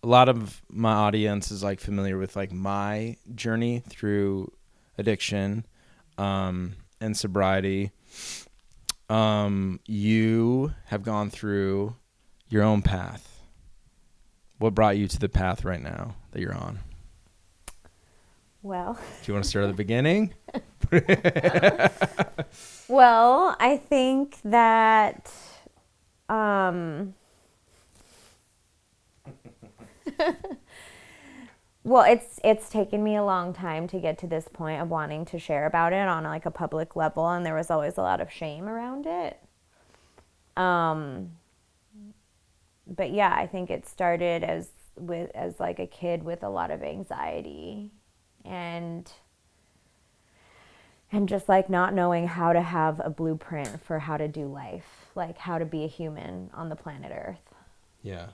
a lot of my audience is like familiar with like my journey through addiction and sobriety. You have gone through your own path. What brought you to the path right now that you're on? Well, do you want to start at the beginning? Well, I think that well, it's taken me a long time to get to this point of wanting to share about it on like a public level, and there was always a lot of shame around it. But yeah, I think it started as like a kid with a lot of anxiety and just like not knowing how to have a blueprint for how to do life, like how to be a human on the planet Earth. Yeah.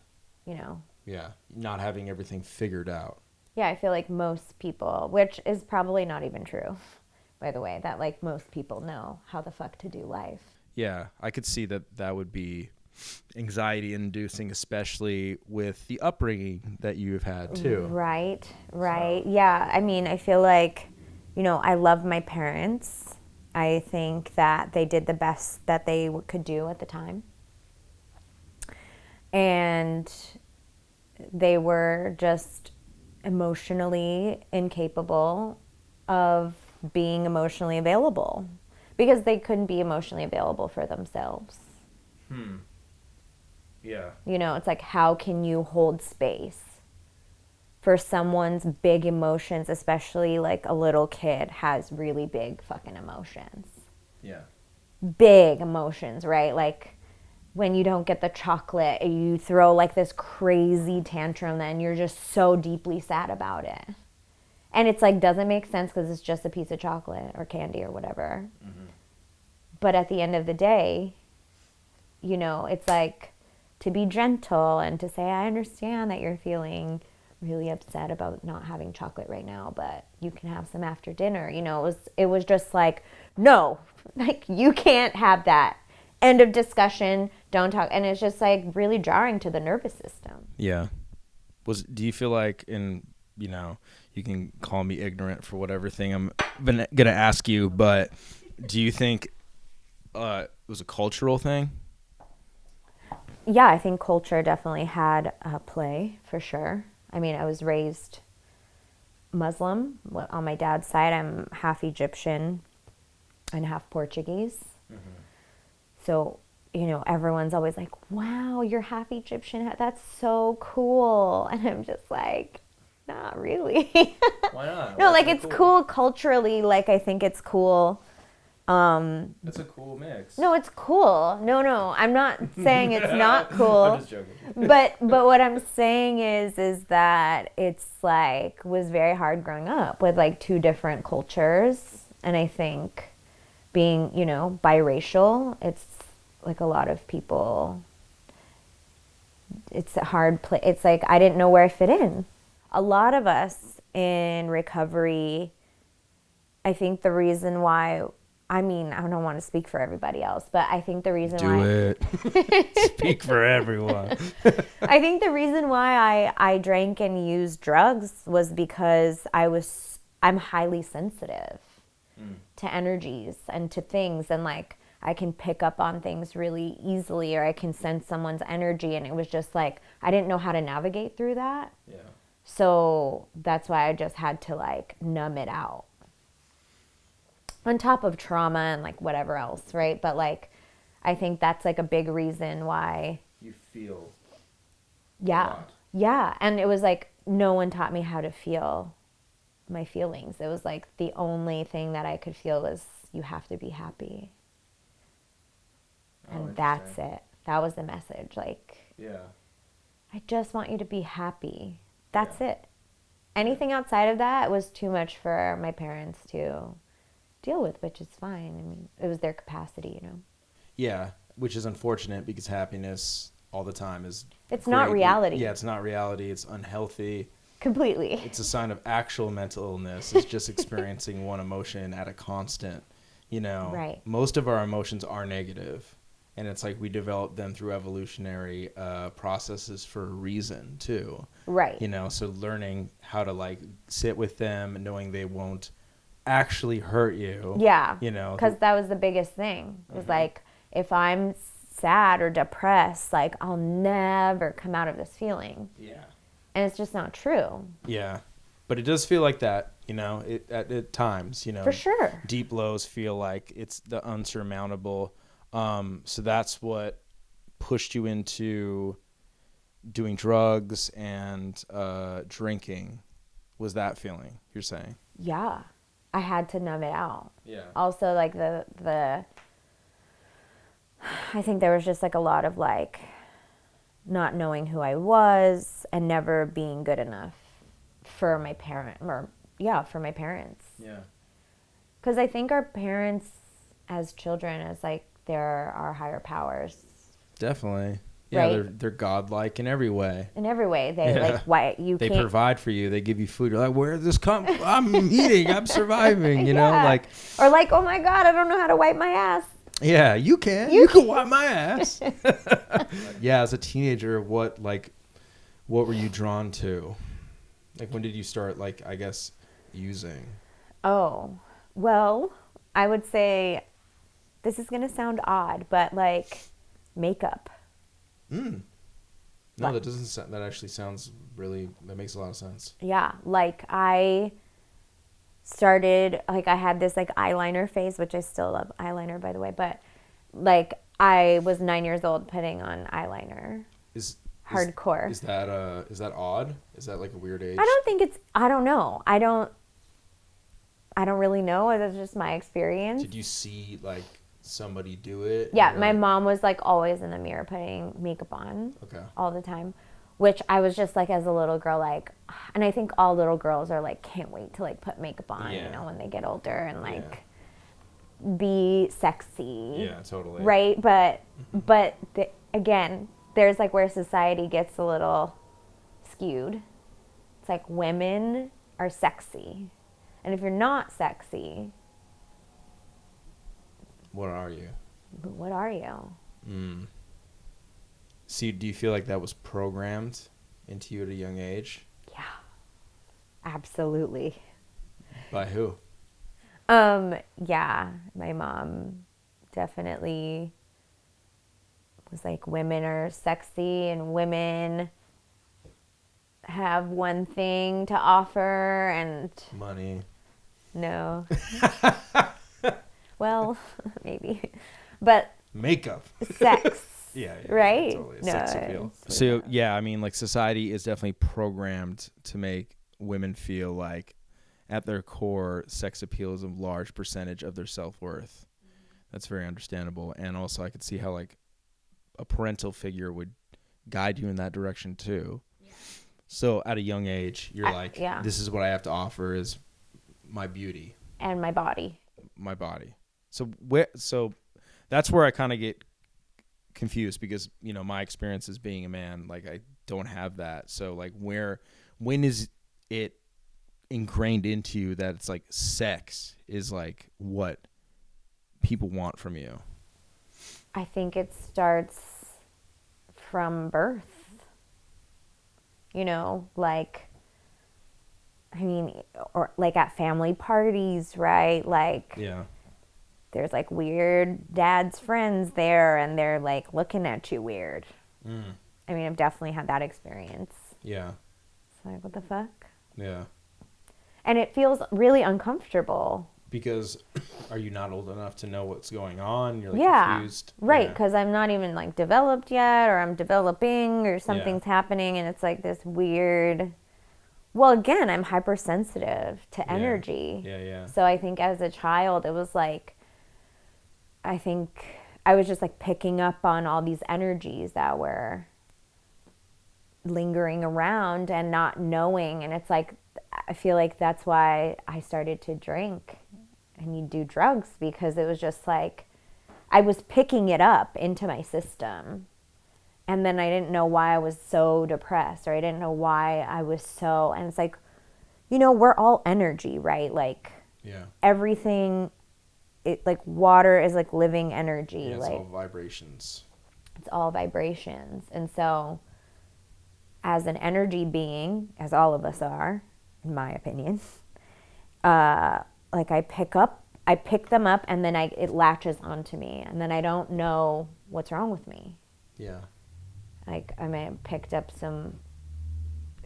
You know? Yeah. Not having everything figured out. Yeah, I feel like most people, which is probably not even true, by the way, that like most people know how the fuck to do life. Yeah, I could see that would be anxiety inducing, especially with the upbringing that you've had too. Right. So. Yeah, I mean, I feel like, you know, I love my parents. I think that they did the best that they could do at the time. And they were just emotionally incapable of being emotionally available because they couldn't be emotionally available for themselves. Yeah. You know, it's like, how can you hold space for someone's big emotions, especially like a little kid has really big fucking emotions. Yeah. Big emotions, right? Like when you don't get the chocolate, you throw like this crazy tantrum, then you're just so deeply sad about it. And it's like, doesn't make sense because it's just a piece of chocolate or candy or whatever. Mm-hmm. But at the end of the day, you know, it's like to be gentle and to say, I understand that you're feeling really upset about not having chocolate right now, but you can have some after dinner. You know, it was just like, no, like you can't have that. End of discussion. Don't talk. And it's just like really jarring to the nervous system. Yeah. Do you feel like, and you know, you can call me ignorant for whatever thing I'm gonna ask you, but do you think it was a cultural thing? Yeah, I think culture definitely had a play for sure. I mean, I was raised Muslim on my dad's side. I'm half Egyptian and half Portuguese. Mm-hmm. So, you know, everyone's always like, wow, you're half Egyptian. That's so cool. And I'm just like, not really. Why not? No, like it's cool culturally. Like I think it's cool. That's a cool mix. No, it's cool. No, I'm not saying it's not cool. I'm just joking. but what I'm saying is that it's like was very hard growing up with like two different cultures, and I think being, you know, biracial, it's like a lot of people. It's a hard it's like I didn't know where I fit in. A lot of us in recovery, I think the reason why. I mean, I don't want to speak for everybody else, but I think the reason why... Do it. Speak for everyone. I think the reason why I drank and used drugs was because I'm highly sensitive to energies and to things. And like, I can pick up on things really easily, or I can sense someone's energy. And it was just like, I didn't know how to navigate through that. Yeah. So that's why I just had to like numb it out. On top of trauma and like whatever else, right? But like, I think that's like a big reason why you feel. Yeah. Yeah. And it was like, no one taught me how to feel my feelings. It was like the only thing that I could feel was you have to be happy. And that's it. That was the message. Like, yeah, I just want you to be happy. That's it. Anything outside of that was too much for my parents to deal with, which is fine. I mean, it was their capacity, you know. Yeah, which is unfortunate because happiness all the time is it's great. Not reality. Yeah, it's not reality. It's unhealthy. Completely. It's a sign of actual mental illness. It's just experiencing one emotion at a constant, you know. Right. Most of our emotions are negative. And it's like we develop them through evolutionary processes for a reason too. Right. You know, so learning how to like sit with them, knowing they won't actually hurt you. Yeah. You know, because that was the biggest thing. It was like, if I'm sad or depressed, like I'll never come out of this feeling. Yeah. And it's just not true. Yeah. But it does feel like that, you know, at times, you know. For sure. Deep lows feel like it's the unsurmountable. So that's what pushed you into doing drugs and drinking. Was that feeling you're saying? Yeah. I had to numb it out. Yeah. Also, like I think there was just like a lot of like not knowing who I was and never being good enough for my for my parents. Yeah. Because I think our parents as children, as like they're our higher powers. Definitely. Yeah, Right? they're godlike in every way. In every way, they like why you They can't provide for you. They give you food. You're like, where did this come? I'm eating. I'm surviving. You know, Yeah. like, or like, oh my God, I don't know how to wipe my ass. yeah, you can. You can wipe my ass. Yeah, as a teenager, what were you drawn to? Like, when did you start, like, I guess, using? Oh, well, I would say this is gonna sound odd, but like makeup. No, that doesn't. That actually sounds really. That makes a lot of sense. Yeah, like I started, like I had this like eyeliner phase, which I still love eyeliner, by the way, but like I was 9 years old putting on eyeliner. Hardcore. Is that odd? Is that like a weird age? I don't think it's, I don't know. I don't really know. It's just my experience. Did you see like somebody do it? Yeah, my mom was like always in the mirror putting makeup on. Okay. All the time, which I was just like as a little girl, like, and I think all little girls are like can't wait to like put makeup on, you know, when they get older and like be sexy. Yeah, totally. Right, but again, there's like where society gets a little skewed. It's like women are sexy, and if you're not sexy, what are you? What are you? See, do you feel like that was programmed into you at a young age? Yeah, absolutely. By who? Yeah, my mom definitely was like, women are sexy and women have one thing to offer and money. No. Well, maybe. But makeup. Sex. Yeah, right? Totally. Sex appeal. So yeah, I mean, like society is definitely programmed to make women feel like at their core, sex appeal is a large percentage of their self-worth. That's very understandable. And also I could see how like a parental figure would guide you in that direction too. Yeah. So at a young age, you're like, this is what I have to offer is my beauty. And my body. My body. So that's where I kind of get confused because, you know, my experience as being a man, like I don't have that. So like when is it ingrained into you that it's like sex is like what people want from you? I think it starts from birth. You know, like, I mean, or like at family parties, right? Like, yeah, there's like weird dad's friends there and they're like looking at you weird. I mean, I've definitely had that experience. Yeah. It's like, what the fuck? Yeah. And it feels really uncomfortable. Because are you not old enough to know what's going on? You're like confused. Right, because I'm not even like developed yet, or I'm developing, or something's happening, and it's like this weird. Well, again, I'm hypersensitive to energy. Yeah. So I think as a child, it was like, I think I was just like picking up on all these energies that were lingering around and not knowing, and it's like, I feel like that's why I started to drink and you do drugs, because it was just like I was picking it up into my system, and then I didn't know why I was so depressed, or I didn't know why I was so, and it's like, you know, we're all energy, right? Like everything it like water is like living energy. Yeah, it's like all vibrations. it's all vibrations. And so as an energy being, as all of us are, in my opinion, like I pick them up and then it latches onto me and then I don't know what's wrong with me. Yeah. Like I may have picked up some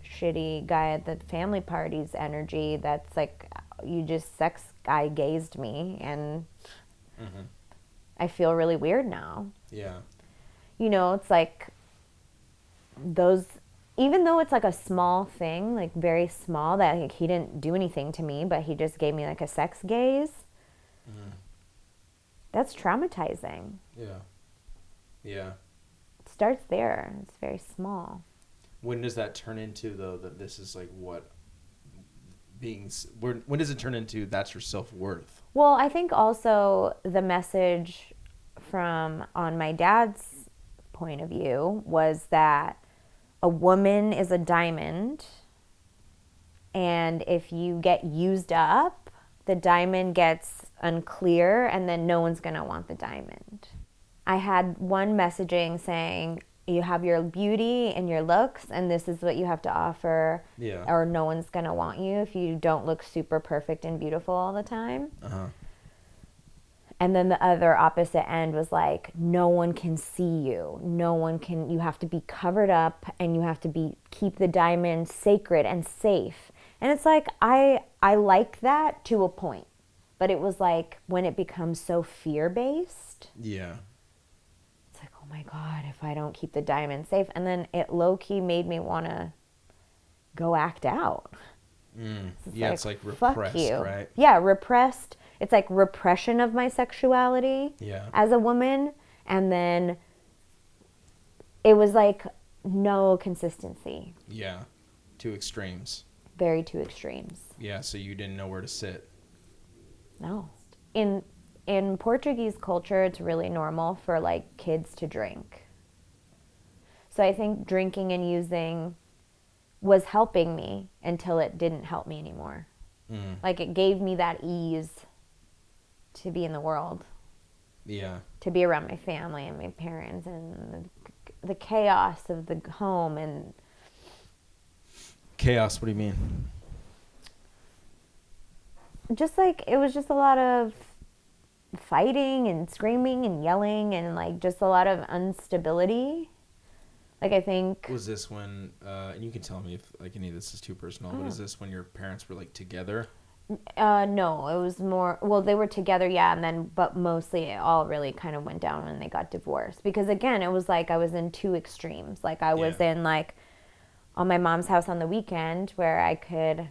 shitty guy at the family party's energy that's like you just sex guy gazed me and I feel really weird now. Yeah. You know, it's like those, even though it's like a small thing, like very small, that like he didn't do anything to me, but he just gave me like a sex gaze. That's traumatizing. Yeah. Yeah. It starts there. It's very small. When does that turn into, though, that this is like what when does it turn into that's your self-worth? Well, I think also the message from on my dad's point of view was that a woman is a diamond, and if you get used up, the diamond gets unclear, and then no one's going to want the diamond. I had one messaging saying, you have your beauty and your looks, and this is what you have to offer, or no one's going to want you if you don't look super perfect and beautiful all the time. And then the other opposite end was like, no one can see you. You have to be covered up, and you have to keep the diamond sacred and safe. And it's like, I like that to a point. But it was like, when it becomes so fear-based. Yeah. It's like, oh my God, if I don't keep the diamond safe. And then it low-key made me want to go act out. Yeah, it's like repressed, right? Yeah, repressed. It's like repression of my sexuality as a woman. And then it was like no consistency. Yeah, two extremes. Very two extremes. Yeah, so you didn't know where to sit. No. In Portuguese culture, it's really normal for like kids to drink. So I think drinking and using was helping me until it didn't help me anymore. Like it gave me that ease to be in the world. Yeah. To be around my family and my parents and the chaos of the home and... Chaos, what do you mean? Just like, it was just a lot of fighting and screaming and yelling and like just a lot of instability. Like I think... Was this when, and you can tell me if like any of this is too personal, but is this when your parents were like together? No, it was more, well, they were together, yeah, and then, but mostly it all really kind of went down when they got divorced. Because again, it was like I was in two extremes. Like I was in like on my mom's house on the weekend where I could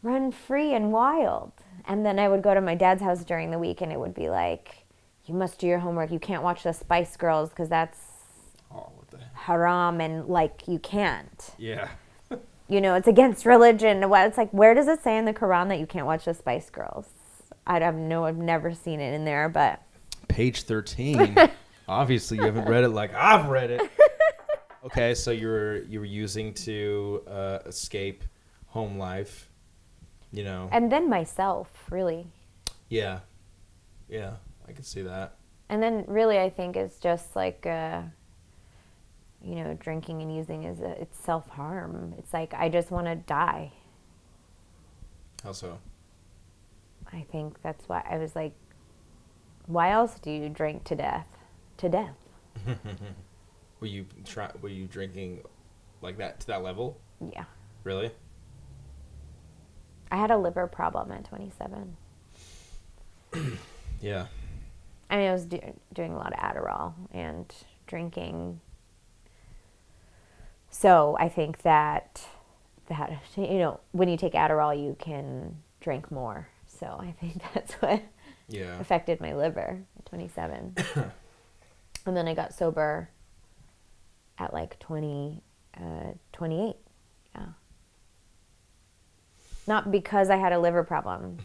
run free and wild. And then I would go to my dad's house during the week and it would be like, you must do your homework. You can't watch the Spice Girls because that's haram and like you can't. Yeah. You know, it's against religion. It's like, where does it say in the Quran that you can't watch the Spice Girls? I've never seen it in there, but... Page 13. Obviously, you haven't read it like I've read it. Okay, so you were using to escape home life, you know. And then myself, really. Yeah. Yeah, I can see that. And then really I think it's just like... you know, drinking and using it's self-harm. It's like, I just want to die. How so? I think that's why I was like, why else do you drink to death? To death. Were you drinking like that to that level? Yeah. Really? I had a liver problem at 27. Yeah. I mean, I was doing a lot of Adderall and drinking. So I think that, you know, when you take Adderall, you can drink more. So I think that's what affected my liver at 27. And then I got sober at like 28. Yeah. Not because I had a liver problem.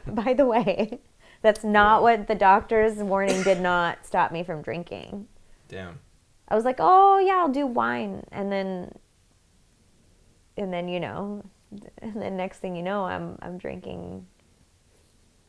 By the way, that's not what the doctor's warning did not stop me from drinking. Damn. I was like, oh yeah, I'll do wine, and then you know, and then next thing you know, I'm drinking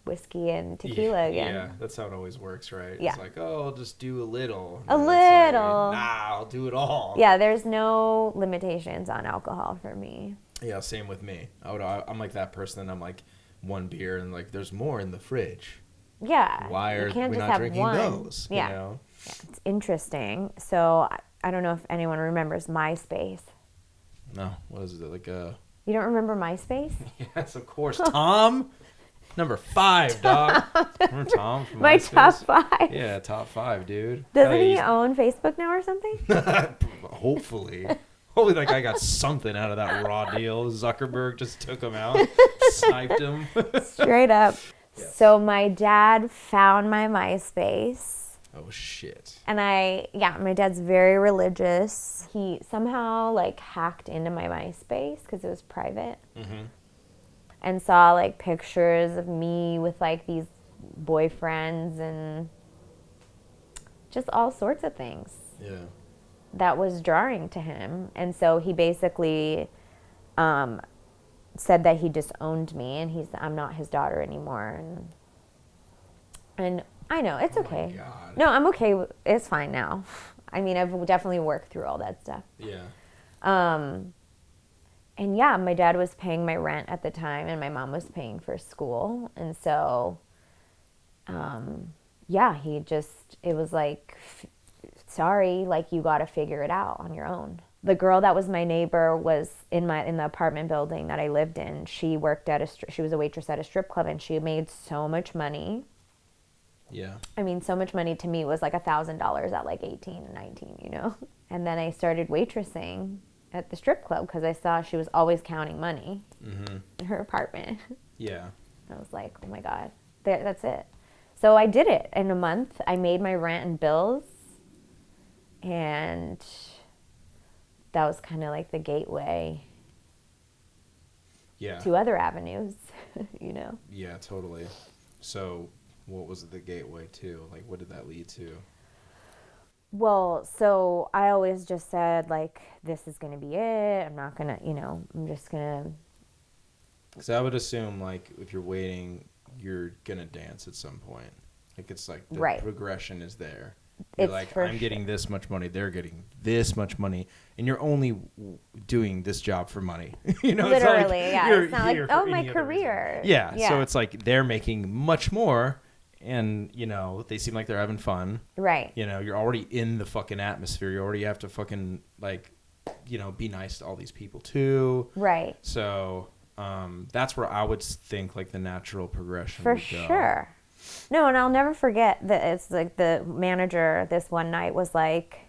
whiskey and tequila again. Yeah, that's how it always works, right? Yeah. It's like, oh, I'll just do a little. A And little. it's like, nah, I'll do it all. Yeah, there's no limitations on alcohol for me. Yeah, same with me. I'm like that person, and I'm like, one beer, and like, there's more in the fridge. Yeah. Why are you can't we just not have drinking one. those? Yeah. You know? Yeah, it's interesting. So I don't know if anyone remembers MySpace. No, what is it? Like a... You don't remember MySpace? Yes, of course. Tom? Number 5, dog. Remember Tom from My MySpace? top 5. Yeah, top 5, dude. Doesn't he own Facebook now or something? Hopefully. Hopefully that guy got something out of that raw deal. Zuckerberg just took him out, sniped him. Straight up. Yeah. So my dad found my MySpace. Oh, shit. And my dad's very religious. He somehow like hacked into my MySpace because it was private. Mm-hmm. And saw like pictures of me with like these boyfriends and just all sorts of things. Yeah. That was jarring to him. And so he basically said that he disowned me and I'm not his daughter anymore. And I know, it's okay. My God. No, I'm okay. It's fine now. I mean, I've definitely worked through all that stuff. Yeah. And yeah, my dad was paying my rent at the time and my mom was paying for school. And so, yeah, it was like, sorry, like you got to figure it out on your own. The girl that was my neighbor was in the apartment building that I lived in. She worked she was a waitress at a strip club and she made so much money. Yeah. I mean, so much money to me was like $1,000 at like 18 and 19, you know? And then I started waitressing at the strip club because I saw she was always counting money in her apartment. Yeah. I was like, oh my God, that's it. So I did it in a month. I made my rent and bills. And that was kind of like the gateway to other avenues, you know? Yeah, totally. So what was the gateway to? Like, what did that lead to? Well, so I always just said, like, this is going to be it. I'm not going to, I'm just going to. Because I would assume, like, if you're waiting, you're going to dance at some point. Like, it's like the progression is there. You're like, I'm getting this much money, they're getting this much money, and you're only doing this job for money. Literally, it's not like it's not like, oh, my career. Yeah, so it's like they're making much more, and, they seem like they're having fun. Right. You're already in the fucking atmosphere. You already have to fucking, like, be nice to all these people, too. Right. So that's where I would think, like, the natural progression would go. For sure. No, and I'll never forget that it's like the manager this one night was like,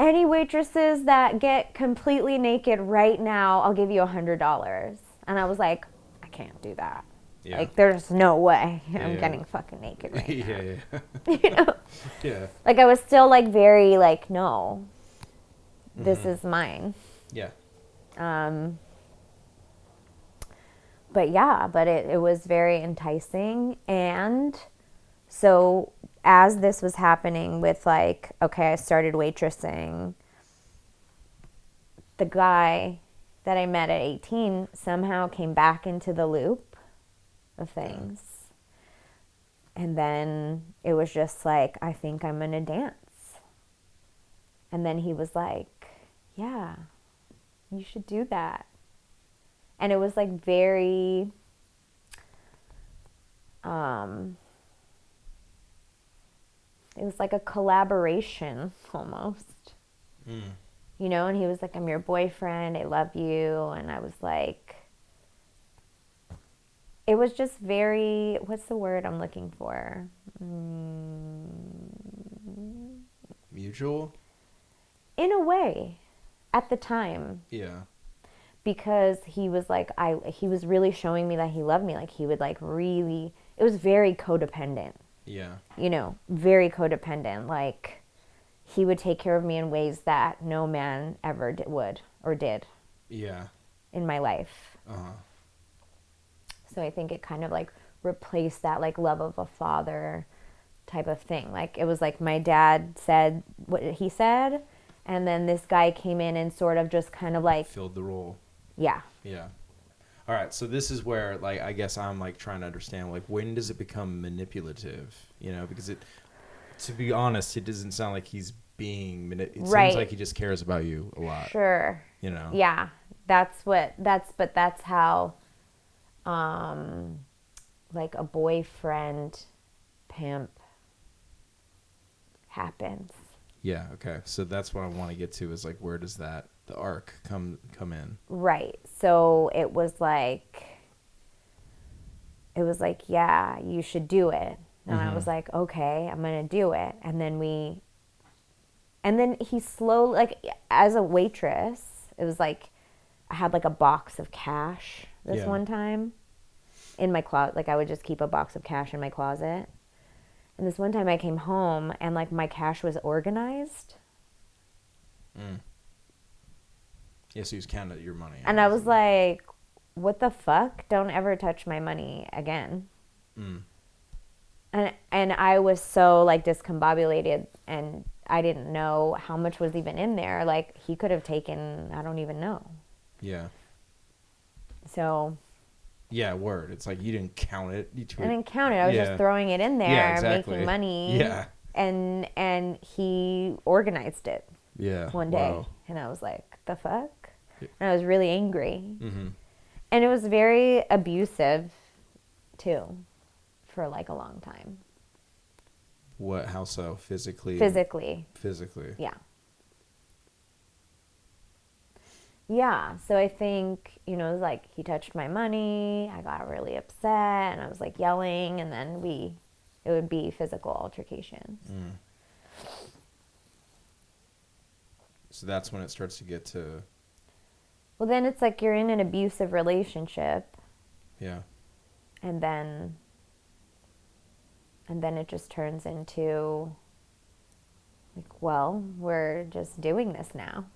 any waitresses that get completely naked right now, I'll give you $100. And I was like, I can't do that. Yeah. Like, there's no way I'm getting fucking naked right now. Yeah. Yeah. Like, I was still like very like, no, this is mine. Yeah. But yeah, it was very enticing. And so as this was happening with like, okay, I started waitressing, the guy that I met at 18 somehow came back into the loop of things. And then it was just like, I think I'm going to dance. And then he was like, yeah, you should do that. And it was like very, it was like a collaboration almost, and he was like, I'm your boyfriend, I love you. And I was like, it was just very, what's the word I'm looking for? Mutual? In a way, at the time. Yeah. Because he was like, he was really showing me that he loved me. Like, he would like really, it was very codependent. Yeah. Very codependent. Like, he would take care of me in ways that no man ever did. Yeah. In my life. Uh-huh. So I think it kind of like replaced that like love of a father type of thing. Like, it was like my dad said what he said, and then this guy came in and sort of just kind of like filled the role. Yeah. Yeah. All right, so this is where, like, I guess I'm like trying to understand, like, when does it become manipulative? You know, because to be honest, it doesn't sound like he's being it seems Right. like he just cares about you a lot. Sure. You know. Yeah. That's how, like a boyfriend pimp happens. Yeah. Okay. So that's what I want to get to is like, where does the arc come in? Right. So it was like, yeah, you should do it. And I was like, okay, I'm going to do it. And then he slowly, like, as a waitress, it was like, I had like a box of cash this one time in my closet. Like, I would just keep a box of cash in my closet. And this one time I came home and like my cash was organized. Yeah, so he was counting your money. And I was like, what the fuck? Don't ever touch my money again. And I was so like discombobulated, and I didn't know how much was even in there. Like, he could have taken, I don't even know. Yeah. So. Yeah, word. It's like you didn't count it. I didn't count it. I was just throwing it in there, making money. Yeah. And he organized it. Yeah. One day. Wow. And I was like, the fuck? And I was really angry. And it was very abusive, too, for like a long time. What? How so? Physically? Physically. Yeah. Yeah. So I think, it was like he touched my money. I got really upset and I was like yelling, and then it would be physical altercations. So that's when it starts to get to. Well, then it's like you're in an abusive relationship. Yeah. And then it just turns into like, well, we're just doing this now.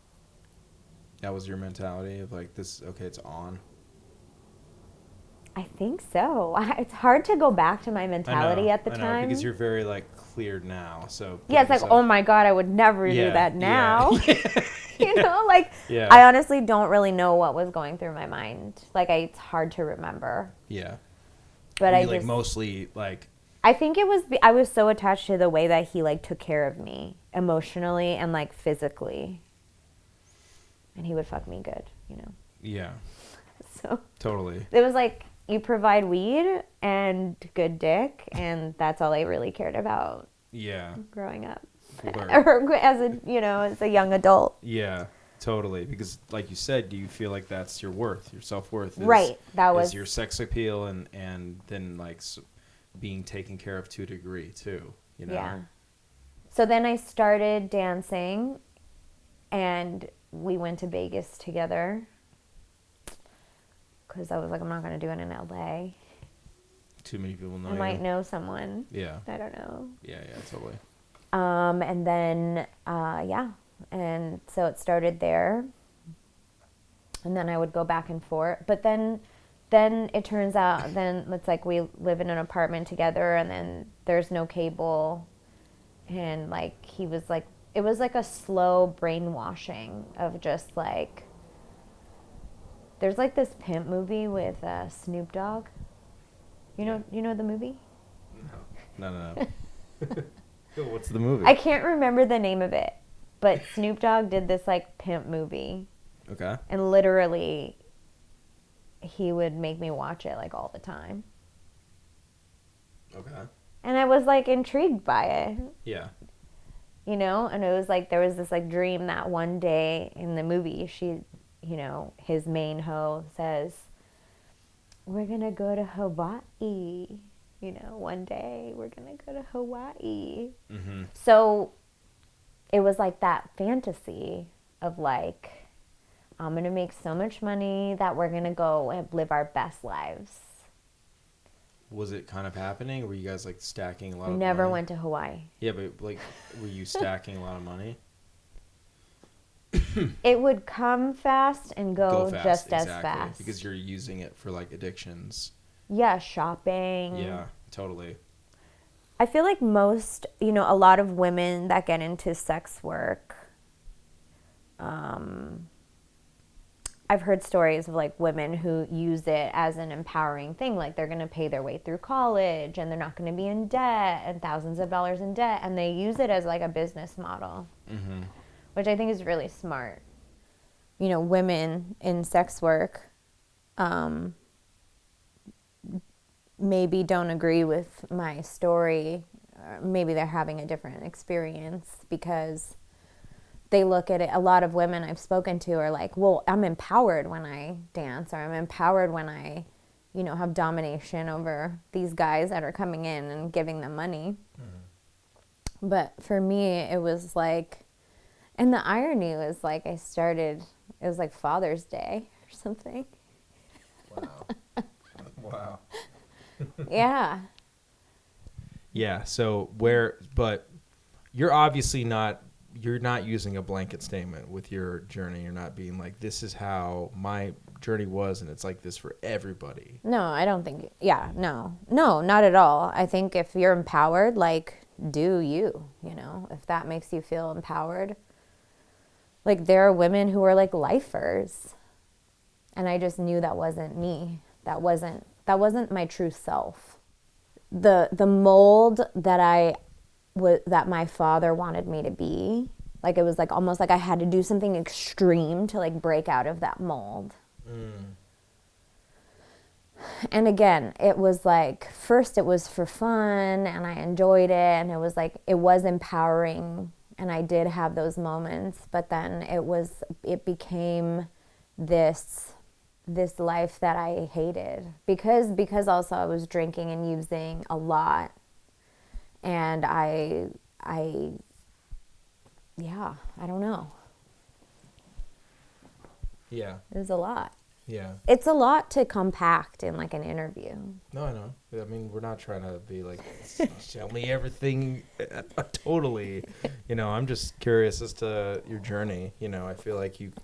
That was your mentality of like this, okay, it's on? I think so. It's hard to go back to my mentality at the time. Because you're very like cleared now. So yeah, it's like, oh my God, I would never do that now. Yeah. Like, I honestly don't really know what was going through my mind. Like, it's hard to remember. Yeah. But I like mostly like. I think I was so attached to the way that he like took care of me emotionally and like physically. And he would fuck me good, Yeah. So. Totally. It was like, you provide weed and good dick, and that's all I really cared about. Yeah. Growing up. Or as a young adult. Yeah, totally. Because like you said, do you feel like that's your worth, your self-worth? Right. That was your sex appeal and then like being taken care of to a degree too, Yeah. So then I started dancing, and we went to Vegas together. Because I was like, I'm not going to do it in LA. Too many people know I might know someone. Yeah. I don't know. Yeah, totally. And then, and so it started there. And then I would go back and forth. But then it turns out, then it's like we live in an apartment together, and then there's no cable. And like, he was like, it was like a slow brainwashing of just like, there's like this pimp movie with Snoop Dogg. You know the movie? No. What's the movie? I can't remember the name of it, but Snoop Dogg did this like pimp movie. Okay. And literally, he would make me watch it like all the time. Okay. And I was like intrigued by it. Yeah. And it was like, there was this like dream that one day in the movie, his main hoe says, we're going to go to Hawaii. One day we're going to go to Hawaii. Mm-hmm. So it was like that fantasy of like, I'm going to make so much money that we're going to go and live our best lives. Was it kind of happening? Were you guys like stacking a lot of money? We never went to Hawaii. Yeah, but like, were you stacking a lot of money? It would come fast and go fast, just exactly, as fast. Because you're using it for like addictions. Yeah, shopping. Yeah, totally. I feel like most, a lot of women that get into sex work, I've heard stories of like women who use it as an empowering thing. Like they're going to pay their way through college and they're not going to be in debt and thousands of dollars in debt. And they use it as like a business model, which I think is really smart. You know, women in sex work maybe don't agree with my story. Maybe they're having a different experience because they look at it. A lot of women I've spoken to are like, well, I'm empowered when I dance, or I'm empowered when I, you know, have domination over these guys that are coming in and giving them money. But for me, it was like, and the irony was like, it was like Father's Day or something. Wow. Wow. Yeah. Yeah. So but you're not using a blanket statement with your journey. You're not being like, this is how my journey was and it's like this for everybody. No, I don't think, no, not at all. I think if you're empowered, like, do you know, if that makes you feel empowered. Like, there are women who are like lifers. And I just knew that wasn't me. That wasn't my true self. The mold that that my father wanted me to be, like it was like almost like I had to do something extreme to like break out of that mold. And again, it was like, first it was for fun and I enjoyed it and it was like, it was empowering and I did have those moments, but then it became this life that I hated because also I was drinking and using a lot. And I don't know. Yeah. It was a lot. Yeah. It's a lot to compact in like an interview. No, I know. I mean, we're not trying to be like, tell me everything totally. You know, I'm just curious as to your journey. You know, I feel like you've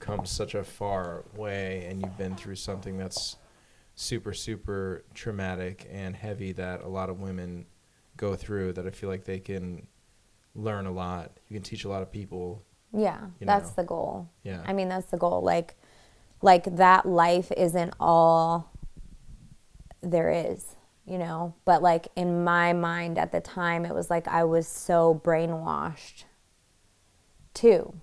come such a far way and you've been through something that's super, super traumatic and heavy that a lot of women go through, that I feel like they can learn a lot. You can teach a lot of people. Yeah, that's the goal. Yeah. I mean, that's the goal. Like that life isn't all there is, you know? But like in my mind at the time, it was like I was so brainwashed too.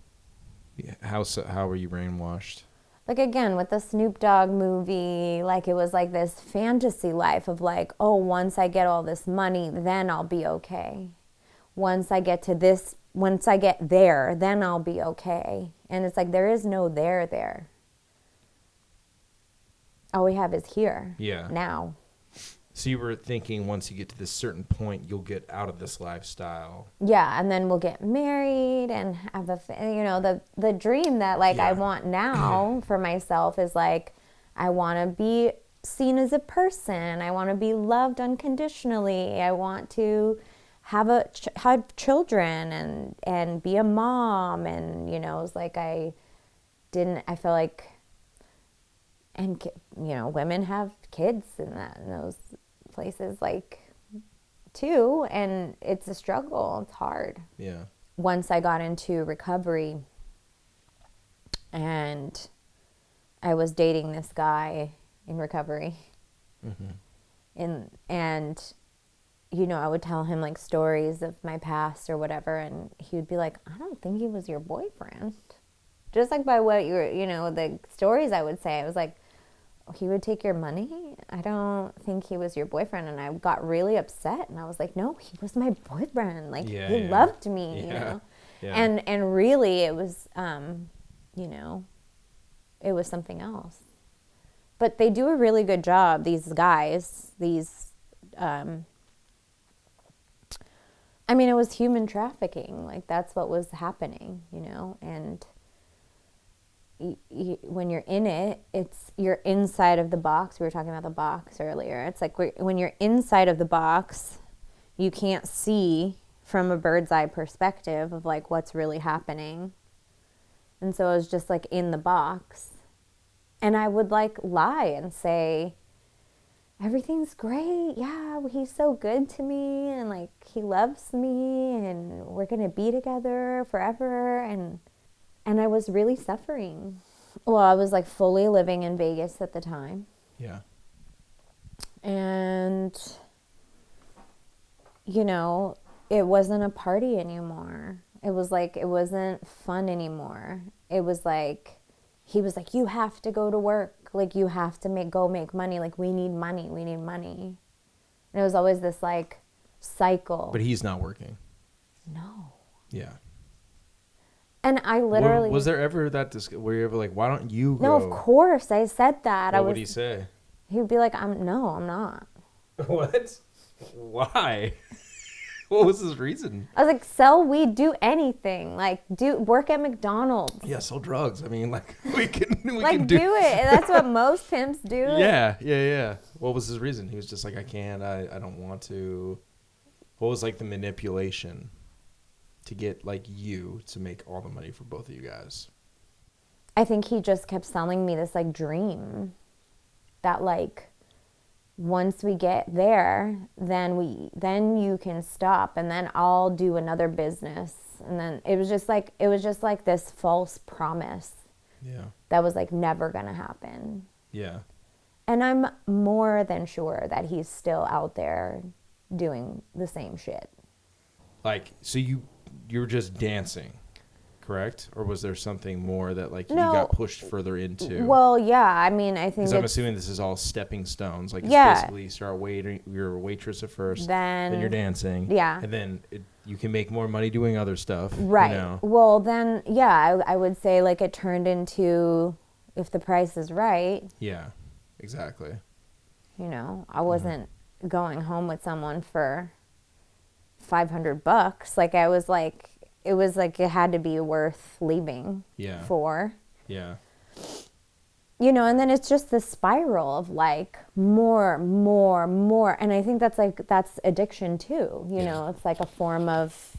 Yeah. How were you brainwashed? Like again, with the Snoop Dogg movie, like it was like this fantasy life of like, oh, once I get all this money, then I'll be okay. Once I get there, then I'll be okay. And it's like, there is no there. All we have is here. Yeah. Now. So you were thinking once you get to this certain point, you'll get out of this lifestyle. Yeah, and then we'll get married and have the dream that like I want now for myself is like, I want to be seen as a person. I want to be loved unconditionally. I want to have children and be a mom. And, you know, it's like I feel like, and, you know, women have kids in those places like too, and it's a struggle. It's hard. Yeah. Once I got into recovery and I was dating this guy in recovery, and you know, I would tell him like stories of my past or whatever, and he would be like, I don't think he was your boyfriend. Just like by what the stories I would say, I was like, he would take your money? I don't think he was your boyfriend. And I got really upset and I was like, no, he was my boyfriend. Like he loved me, you know? Yeah. And really it was, you know, it was something else. But they do a really good job, these guys, I mean, it was human trafficking. Like that's what was happening, you know? And when you're in it, you're inside of the box. We were talking about the box earlier. It's like when you're inside of the box, you can't see from a bird's eye perspective of like what's really happening. And so I was just like in the box. And I would like lie and say, everything's great. Yeah, he's so good to me. And like he loves me and we're going to be together forever. And I was really suffering. Well, I was like fully living in Vegas at the time. Yeah. And, you know, it wasn't a party anymore. It was like, it wasn't fun anymore. It was like, he was like, you have to go to work. Like, you have to go make money. Like, we need money. We need money. And it was always this like cycle. But he's not working. No. Yeah. And I literally... Was there ever that... were you ever like, why don't you go? No, of course. I said that. What would he say? He would be like, I'm not. What? Why? What was his reason? I was like, sell weed, do anything. Like, work at McDonald's. Yeah, sell drugs. I mean, like, we can do it. That's what most pimps do. Yeah. What was his reason? He was just like, I can't, I don't want to. What was like the manipulation to get like you to make all the money for both of you guys? I think he just kept selling me this like dream that like, once we get there, then you can stop, and then I'll do another business. And then it was just like this false promise. Yeah. That was like never gonna happen. Yeah. And I'm more than sure that he's still out there doing the same shit. Like, so you were just dancing, correct? Or was there something more that like you No. got pushed further into? Well, yeah. I mean, I think because I'm assuming this is all stepping stones. Like, it's Yeah. basically you start waiting. You're a waitress at first, Then you're dancing, yeah. and then you can make more money doing other stuff, right. You know? Well, then yeah, I would say like it turned into, if the price is right. Yeah, exactly. You know, I wasn't going home with someone for $500. Like, I was like, it was like it had to be worth leaving for. Yeah. You know, and then it's just this spiral of like more. And I think that's addiction too. You know, it's like a form of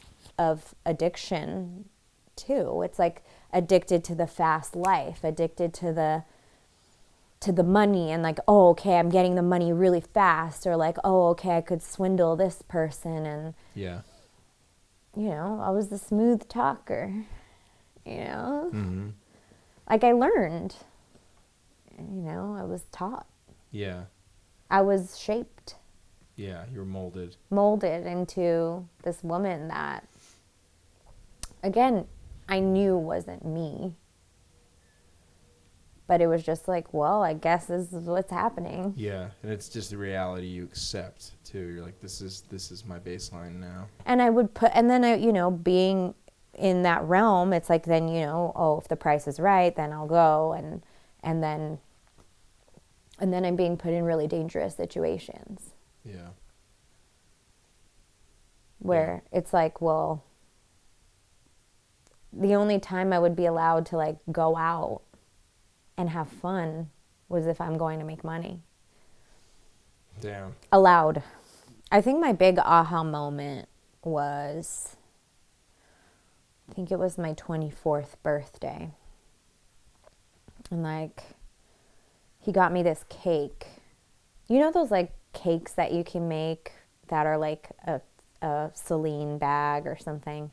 addiction too. It's like addicted to the fast life, addicted to the money, and like, oh, okay, I'm getting the money really fast, or like, oh, okay, I could swindle this person. And Yeah. you know, I was the smooth talker, you know? Like, I learned, you know, I was taught. Yeah. I was shaped. Yeah, you were molded Into this woman that, again, I knew wasn't me. But it was just like, well, I guess this is what's happening. Yeah, and it's just the reality you accept too. You're like, this is my baseline now. And I would you know, being in that realm, it's like, then, you know, oh, if the price is right, then I'll go, and then I'm being put in really dangerous situations. Yeah. Where it's like, well, the only time I would be allowed to like go out and have fun was if I'm going to make money. Damn. Allowed. I think my big aha moment was, I think it was my 24th birthday. And like, he got me this cake. You know those like cakes that you can make that are like a Celine bag or something?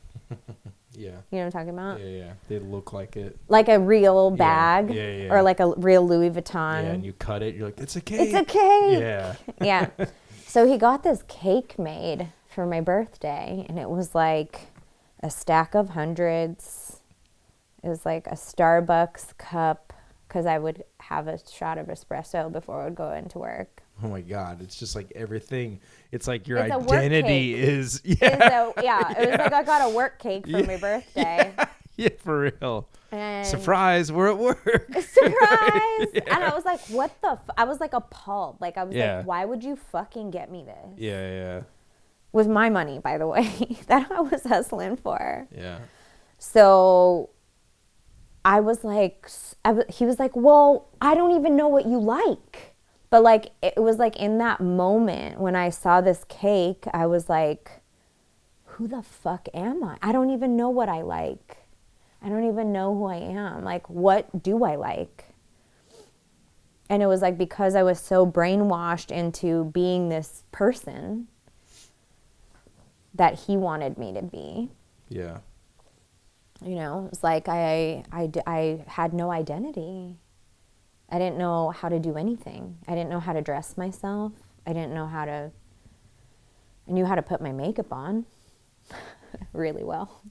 Yeah. You know what I'm talking about? Yeah. They look like it. Like a real bag. Yeah. Or like a real Louis Vuitton. Yeah, and you cut it, you're like, it's a cake. It's a cake. Yeah. Yeah. So he got this cake made for my birthday, and it was like a stack of hundreds. It was like a Starbucks cup, because I would have a shot of espresso before I would go into work. Oh my God. It's just like everything. It's like your It's identity is. Yeah. It was like I got a work cake for my birthday. Yeah, for real. And surprise, we're at work. Surprise. Yeah. And I was like, what the I was like appalled. Like, I was Yeah. like, why would you fucking get me this? Yeah. With my money, by the way, that I was hustling for. Yeah. So I was like, he was like, well, I don't even know what you like. But like, it was like in that moment when I saw this cake, I was like, who the fuck am I? I don't even know what I like. I don't even know who I am. Like, what do I like? And it was like, because I was so brainwashed into being this person that he wanted me to be. Yeah. You know, it's like I had no identity. I didn't know how to do anything. I didn't know how to dress myself. I didn't know how to, I knew how to put my makeup on really well.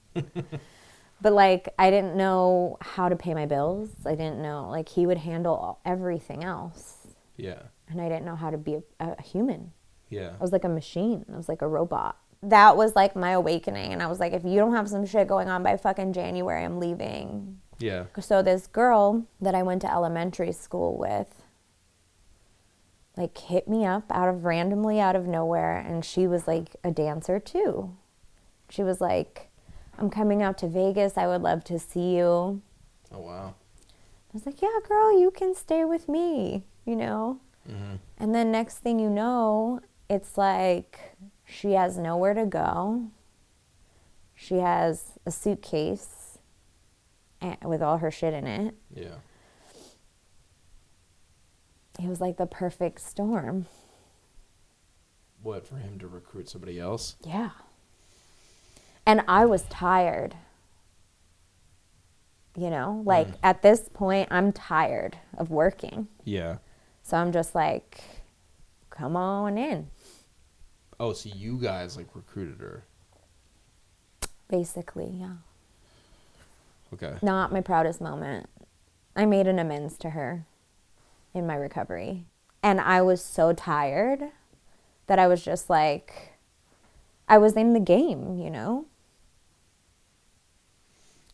But like, I didn't know how to pay my bills. I didn't know, like, he would handle everything else. Yeah. And I didn't know how to be a human. Yeah. I was like a machine. I was like a robot. That was like my awakening. And I was like, if you don't have some shit going on by fucking January, I'm leaving. Yeah. So this girl that I went to elementary school with, like, hit me up randomly out of nowhere. And she was like a dancer too. She was like, I'm coming out to Vegas. I would love to see you. Oh, wow. I was like, yeah, girl, you can stay with me, you know? Mm-hmm. And then next thing you know, it's like she has nowhere to go. She has a suitcase with all her shit in it. Yeah. It was like the perfect storm. What, for him to recruit somebody else? Yeah. And I was tired. You know, like at this point, I'm tired of working. Yeah. So I'm just like, come on in. Oh, so you guys like recruited her? Basically, yeah. Okay. Not my proudest moment. I made an amends to her in my recovery. And I was so tired that I was just like, I was in the game, you know?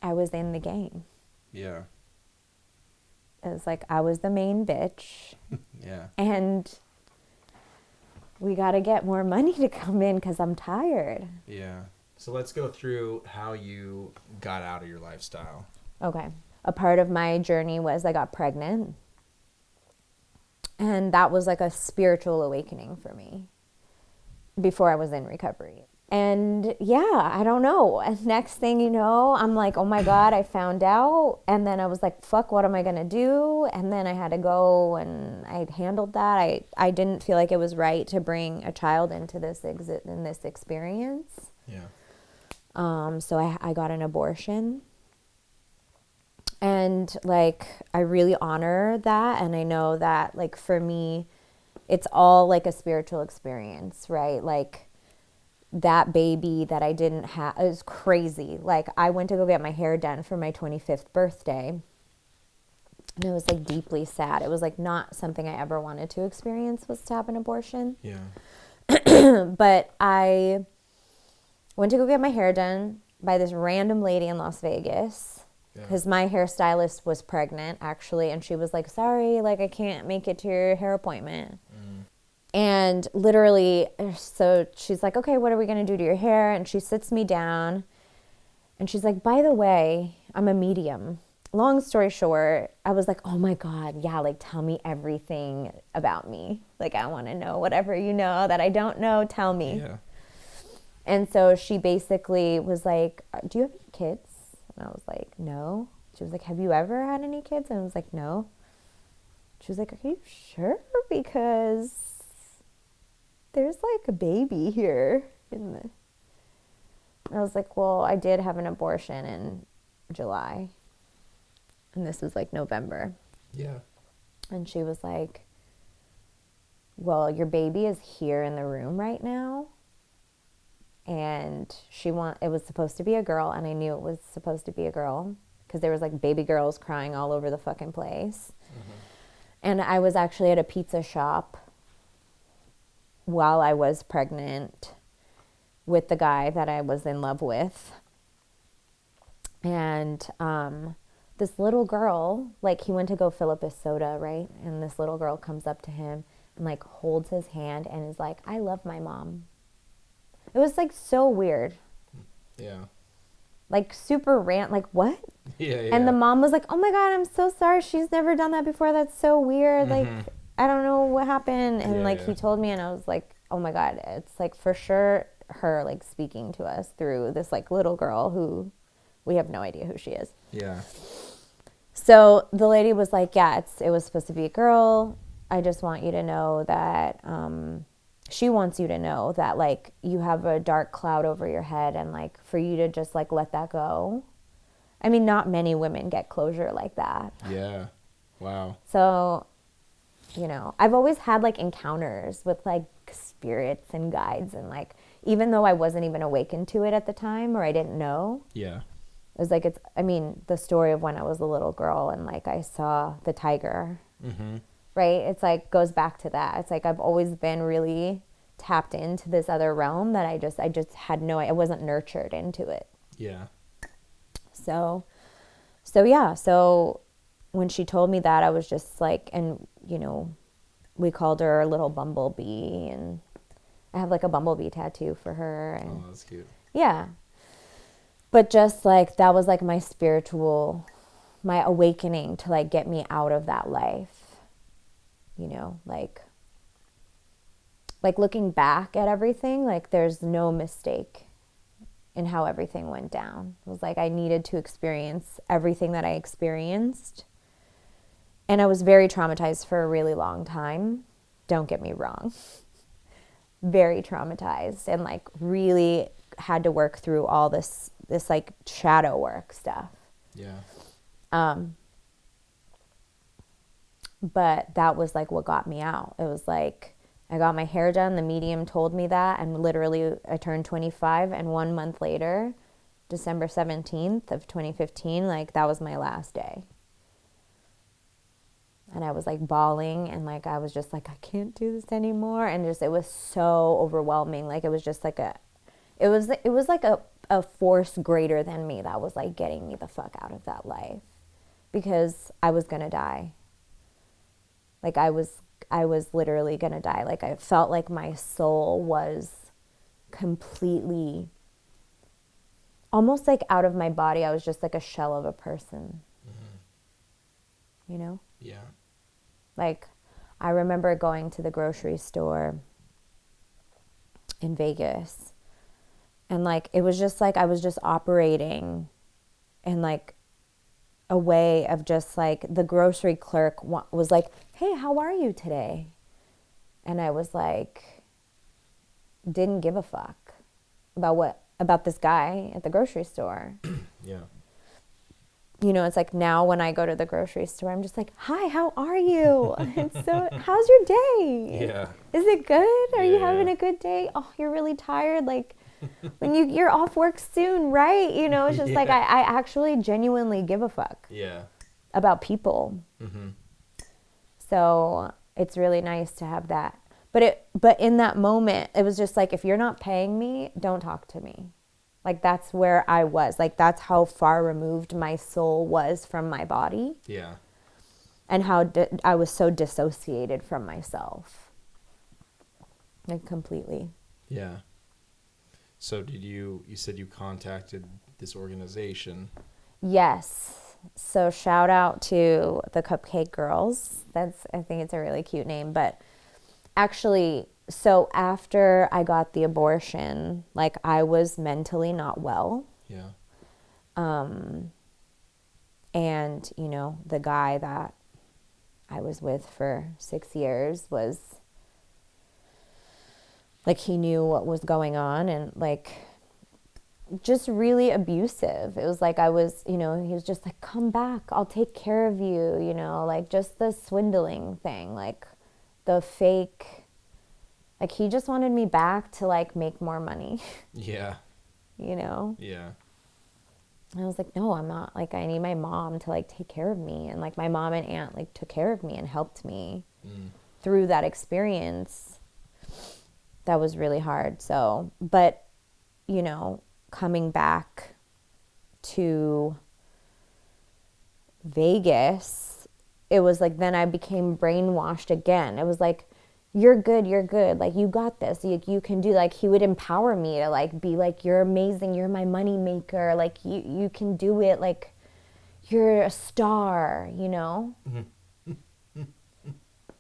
I was in the game. Yeah. It was like I was the main bitch. Yeah. And we got to get more money to come in because I'm tired. Yeah. So let's go through how you got out of your lifestyle. Okay. A part of my journey was I got pregnant. And that was like a spiritual awakening for me before I was in recovery. And yeah, I don't know. And next thing you know, I'm like, oh my God, I found out. And then I was like, fuck, what am I going to do? And then I had to go and I handled that. I didn't feel like it was right to bring a child into this experience. Yeah. So I got an abortion. And like, I really honor that. And I know that like for me, it's all like a spiritual experience, right? Like, that baby that I didn't have, it was crazy. Like, I went to go get my hair done for my 25th birthday. And it was like deeply sad. It was like not something I ever wanted to experience, was to have an abortion. Yeah. But I went to go get my hair done by this random lady in Las Vegas. Because my hairstylist was pregnant, actually. And she was like, sorry, like, I can't make it to your hair appointment. And literally, so she's like, okay, what are we going to do to your hair? And she sits me down and she's like, by the way, I'm a medium. Long story short, I was like, oh my God, yeah, like tell me everything about me. Like, I want to know whatever you know that I don't know, tell me. Yeah. And so she basically was like, do you have any kids? And I was like, no. She was like, have you ever had any kids? And I was like, no. She was like, are you sure? Because there's like a baby here in the... I was like, well, I did have an abortion in July. And this was like November. Yeah. And she was like, well, your baby is here in the room right now. And it was supposed to be a girl. And I knew it was supposed to be a girl because there was like baby girls crying all over the fucking place. And I was actually at a pizza shop while I was pregnant with the guy that I was in love with. And this little girl, like, he went to go fill up his soda, right? And this little girl comes up to him and like holds his hand and is like, I love my mom. It was like so weird. Yeah. Like super like, what? Yeah. And the mom was like, oh my God, I'm so sorry. She's never done that before. That's so weird. Like, I don't know what happened. And he told me and I was like, oh my God, it's like for sure her like speaking to us through this like little girl who we have no idea who she is. Yeah. So the lady was like, yeah, it was supposed to be a girl. I just want you to know that, she wants you to know that like you have a dark cloud over your head and like for you to just like let that go I mean, not many women get closure like that. Yeah. Wow. So, you know, I've always had like encounters with like spirits and guides, and like, even though I wasn't even awakened to it at the time, or I didn't know. Yeah. It was like, I mean, the story of when I was a little girl and like I saw the tiger, right? It's like, goes back to that. It's like, I've always been really tapped into this other realm that I just had I wasn't nurtured into it. Yeah. So yeah. So when she told me that, I was just like, and you know, we called her little bumblebee, and I have like a bumblebee tattoo for her. And Oh, that's cute. yeah. But just like, that was like my awakening to like get me out of that life, you know, like looking back at everything, like there's no mistake in how everything went down. It was like, I needed to experience everything that I experienced. And I was very traumatized for a really long time. Don't get me wrong. Very traumatized, and like really had to work through all this like shadow work stuff. Yeah. But that was like what got me out. It was like, I got my hair done. The medium told me that, and literally I turned 25, and 1 month later, December 17th of 2015, like that was my last day. And I was like bawling, and like I was just like, I can't do this anymore. And just, it was so overwhelming. Like it was just like it was like a force greater than me that was like getting me the fuck out of that life, because I was gonna die. Like I was literally gonna die. Like I felt like my soul was completely, almost like out of my body. I was just like a shell of a person. You know? Yeah. Like, I remember going to the grocery store in Vegas, and like, it was just like, I was just operating in like a way of just like, the grocery clerk was like, hey, how are you today? And I was like, didn't give a fuck about this guy at the grocery store. Yeah. You know, it's like, now when I go to the grocery store, I'm just like, hi, how are you? And so, how's your day? Yeah. Is it good? Are you Yeah. having a good day? Oh, you're really tired. Like, when you're off work soon, right? You know, it's just like, I actually genuinely give a fuck Yeah. about people. So it's really nice to have that. But in that moment, it was just like, if you're not paying me, don't talk to me. Like, that's where I was. Like, that's how far removed my soul was from my body. Yeah. And how I was so dissociated from myself. Like, completely. Yeah. So you said you contacted this organization. Yes. So shout out to the Cupcake Girls. I think it's a really cute name. But actually, so after I got the abortion, like, I was mentally not well. Yeah. And, you know, the guy that I was with for 6 years was, like, he knew what was going on, and, like, just really abusive. It was like, I was, you know, he was just like, come back, I'll take care of you, you know, like, just the swindling thing, like, the fake, like, he just wanted me back to, like, make more money. Yeah. You know? Yeah. And I was like, no, I'm not, like, I need my mom to, like, take care of me. And, like, my mom and aunt, like, took care of me and helped me through that experience. That was really hard. So, but, you know, coming back to Vegas, it was like, then I became brainwashed again. It was like, you're good, like, you got this, you can do, like, he would empower me to, like, be like, you're amazing, you're my money maker, like, you can do it, like, you're a star, you know?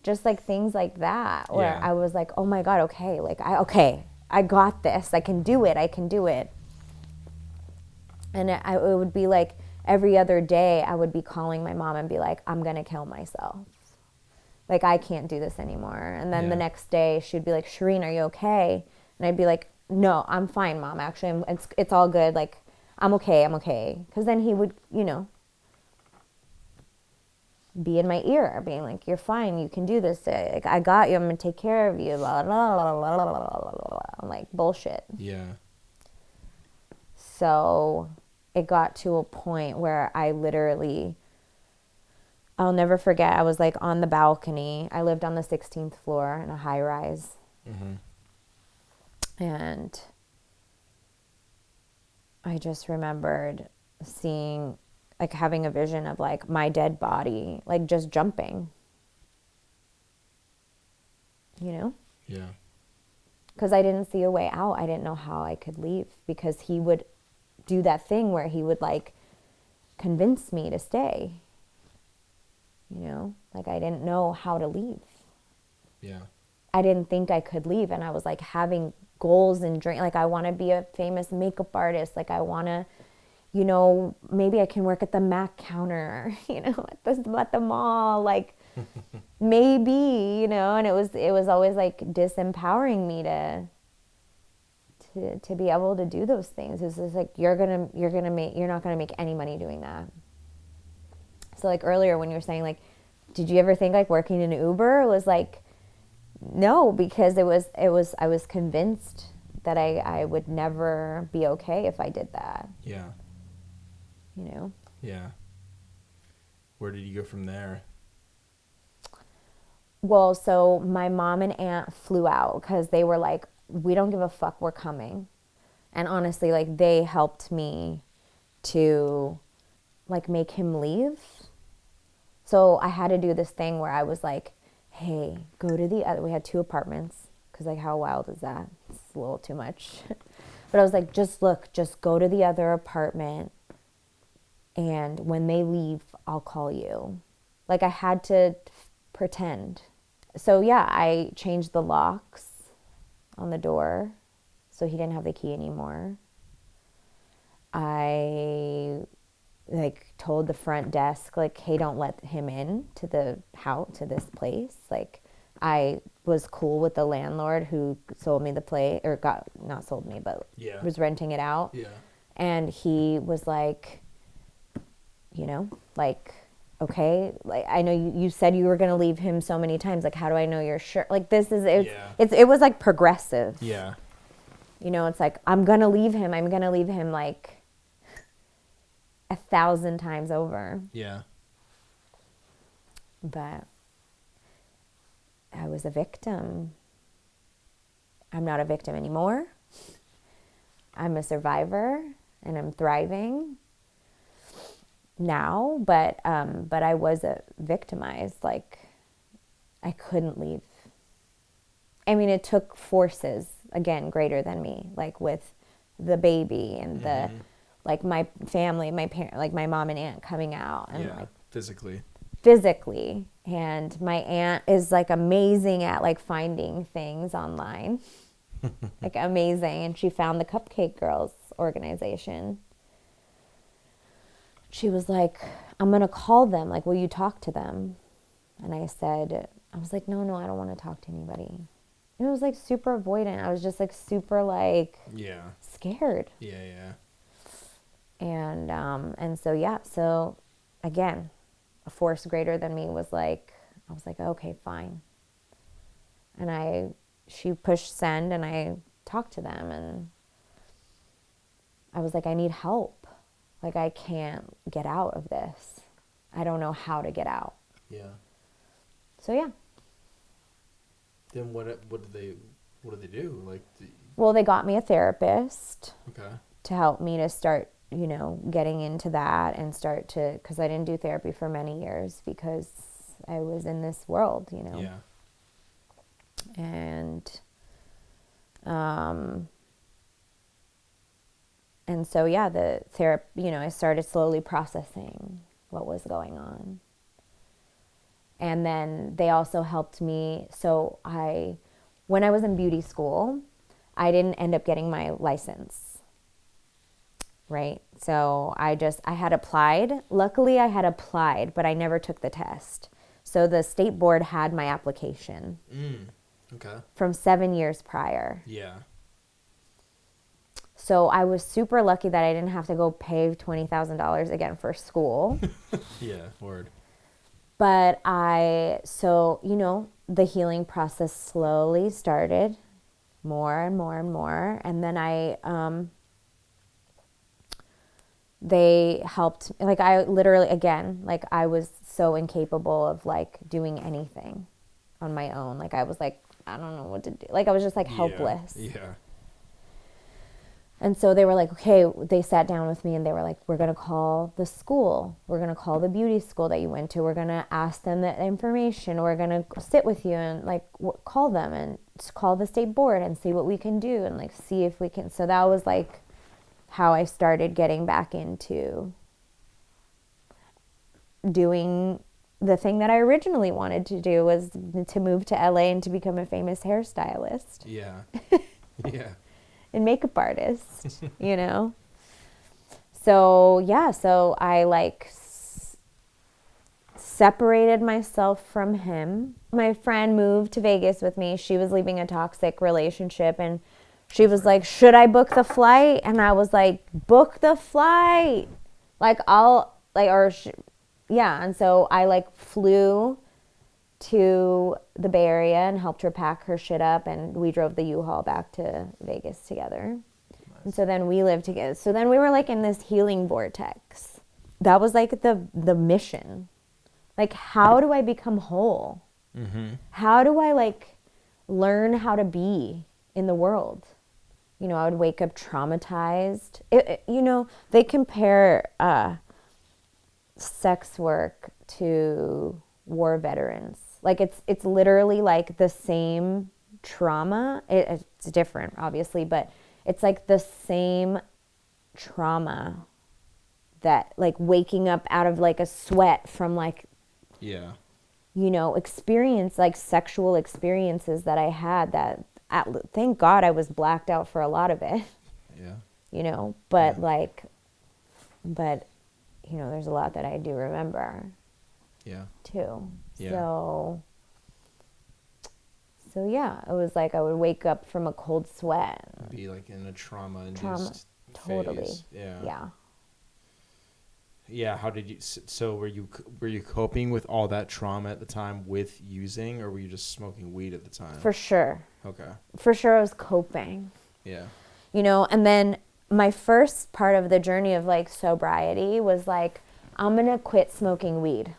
Just like things like that, where I was like, oh my God, okay, like, I got this, I can do it. And it would be like, every other day I would be calling my mom and be like, I'm gonna kill myself. Like, I can't do this anymore. And then the next day she'd be like, Shereen, are you okay? And I'd be like, no, I'm fine, Mom. Actually, it's all good. Like, I'm okay. Because then he would, be in my ear, being like, you're fine, you can do this. Like, I got you, I'm going to take care of you. Blah, blah, blah, blah, blah, blah, blah. I'm like, bullshit. Yeah. So it got to a point where I'll never forget, I was like on the balcony. I lived on the 16th floor in a high rise. Mm-hmm. And I just remembered seeing, like, having a vision of like my dead body, like just jumping, Yeah. Because I didn't see a way out. I didn't know how I could leave, because he would do that thing where he would like convince me to stay. Like, I didn't know how to leave. Yeah. I didn't think I could leave. And I was like having goals and dreams. Like, I want to be a famous makeup artist. Like, I want to, maybe I can work at the Mac counter, at the mall. Like, maybe, and it was always like disempowering me to be able to do those things. It's just like, you're not gonna make any money doing that. So like earlier when you were saying like, did you ever think like working in Uber? It was like, no, because I was convinced that I would never be okay if I did that. Yeah. Yeah. Where did you go from there? Well, so my mom and aunt flew out because they were like, we don't give a fuck, we're coming. And honestly, like, they helped me to like make him leave. So I had to do this thing where I was like, hey, go to the other, we had 2 apartments, because like, how wild is that? It's a little too much. But I was like, just go to the other apartment, and when they leave, I'll call you. Like, I had to pretend. So yeah, I changed the locks on the door so he didn't have the key anymore. I like told the front desk, like, hey, don't let him in to the house, to this place. Like, I was cool with the landlord who sold me the place, or not sold me, but was renting it out. Yeah. And he was like, like, okay, like, I know you said you were going to leave him so many times. Like, how do I know you're sure? Like, it was like progressive. Yeah. It's like, I'm going to leave him like 1,000 times over. Yeah. But I was a victim. I'm not a victim anymore. I'm a survivor, and I'm thriving now, but I was victimized. Like, I couldn't leave. I mean, it took forces, again, greater than me, like with the baby and the, like, my family, my parents, like my mom and aunt coming out, and like physically. And my aunt is like amazing at like finding things online, like amazing. And she found the Cupcake Girls organization. She was like, I'm going to call them. Like, will you talk to them? And I was like, no, I don't want to talk to anybody. And it was like super avoidant. I was just like super like scared. Yeah. And so again, a force greater than me was like, I was like, okay, fine. And she pushed send, and I talked to them, and I was like, I need help. Like, I can't get out of this. I don't know how to get out. Yeah. So yeah. Then what did they do? Like, well, they got me a therapist. Okay. To help me to start, getting into that, and start to, because I didn't do therapy for many years because I was in this world, Yeah. And so, yeah, the therapy, I started slowly processing what was going on. And then they also helped me. So when I was in beauty school, I didn't end up getting my license, right? So I had applied. Luckily, I had applied, but I never took the test. So the state board had my application. Okay. From 7 years prior. Yeah. So I was super lucky that I didn't have to go pay $20,000 again for school. Yeah, word. But the healing process slowly started, more and more and more. And then they helped, like, I literally, again, like, I was so incapable of, like, doing anything on my own. Like, I was like, I don't know what to do. Like, I was just, like, helpless. Yeah. And so they were like, okay, they sat down with me and they were like, we're going to call the school. We're going to call the beauty school that you went to. We're going to ask them the information. We're going to sit with you and, like, call them and call the state board and see what we can do and, like, see if we can. So that was, like, how I started getting back into doing the thing that I originally wanted to do, was to move to LA and to become a famous hairstylist. Yeah. Yeah. And makeup artist, you know? So, yeah, so I, like, separated myself from him. My friend moved to Vegas with me. She was leaving a toxic relationship, and she was like, should I book the flight? And I was like, book the flight. Like, yeah. And so I, like, flew to the Bay Area and helped her pack her shit up, and we drove the U-Haul back to Vegas together. Nice. And so then we lived together. So then we were, like, in this healing vortex. That was, like, the mission. Like, how do I become whole? Mm-hmm. How do I, like, learn how to be in the world? You know, I would wake up traumatized. They compare sex work to war veterans. Like, it's literally, like, the same trauma. It's different, obviously, but it's, like, the same trauma that, like, waking up out of, like, a sweat from, like, yeah, experience, like, sexual experiences that I had that, thank God I was blacked out for a lot of it. Yeah. But, but, there's a lot that I do remember. Yeah. Too. Yeah. So yeah, it was like I would wake up from a cold sweat. Be like in a trauma-induced totally. phase. Yeah. Yeah. Yeah. How did you? So were you coping with all that trauma at the time with using, or were you just smoking weed at the time? For sure. Okay. For sure, I was coping. Yeah. And then my first part of the journey of, like, sobriety was like, I'm gonna quit smoking weed.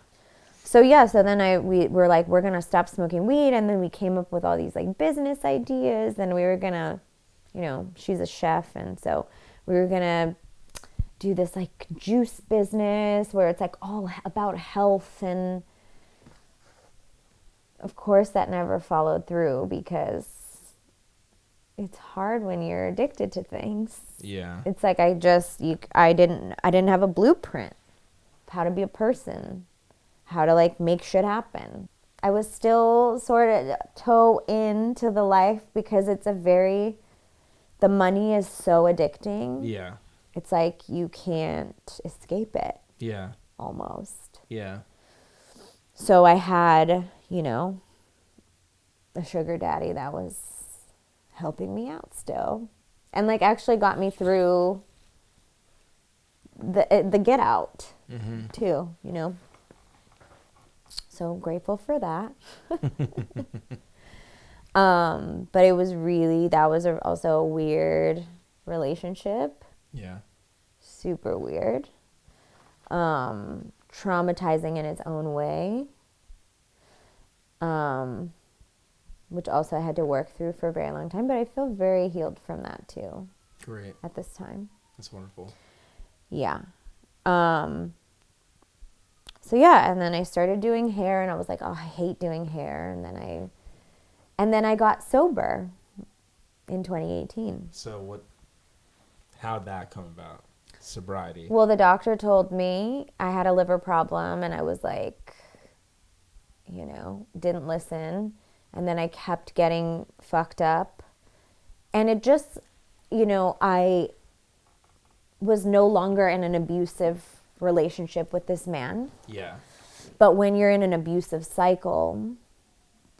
So yeah, so then we were like, we're gonna stop smoking weed, and then we came up with all these, like, business ideas, and we were gonna, she's a chef, and so we were gonna do this, like, juice business where it's, like, all about health, and of course that never followed through because it's hard when you're addicted to things. Yeah. It's like I didn't have a blueprint of how to be a person, how to, like, make shit happen. I was still sort of toe into the life because the money is so addicting. Yeah. It's like you can't escape it. Yeah. Almost. Yeah. So I had, a sugar daddy that was helping me out still. And, like, actually got me through the get out, mm-hmm. too, So grateful for that. But it was that was also a weird relationship. Yeah. Super weird. Traumatizing in its own way. Which also I had to work through for a very long time, but I feel very healed from that too. Great. At this time. That's wonderful. Yeah. So yeah, and then I started doing hair, and I was like, oh, I hate doing hair, and then I got sober in 2018. So how'd that come about? Sobriety. Well, the doctor told me I had a liver problem, and I was like, didn't listen. And then I kept getting fucked up. And it just, I was no longer in an abusive relationship with this man. Yeah. But when you're in an abusive cycle,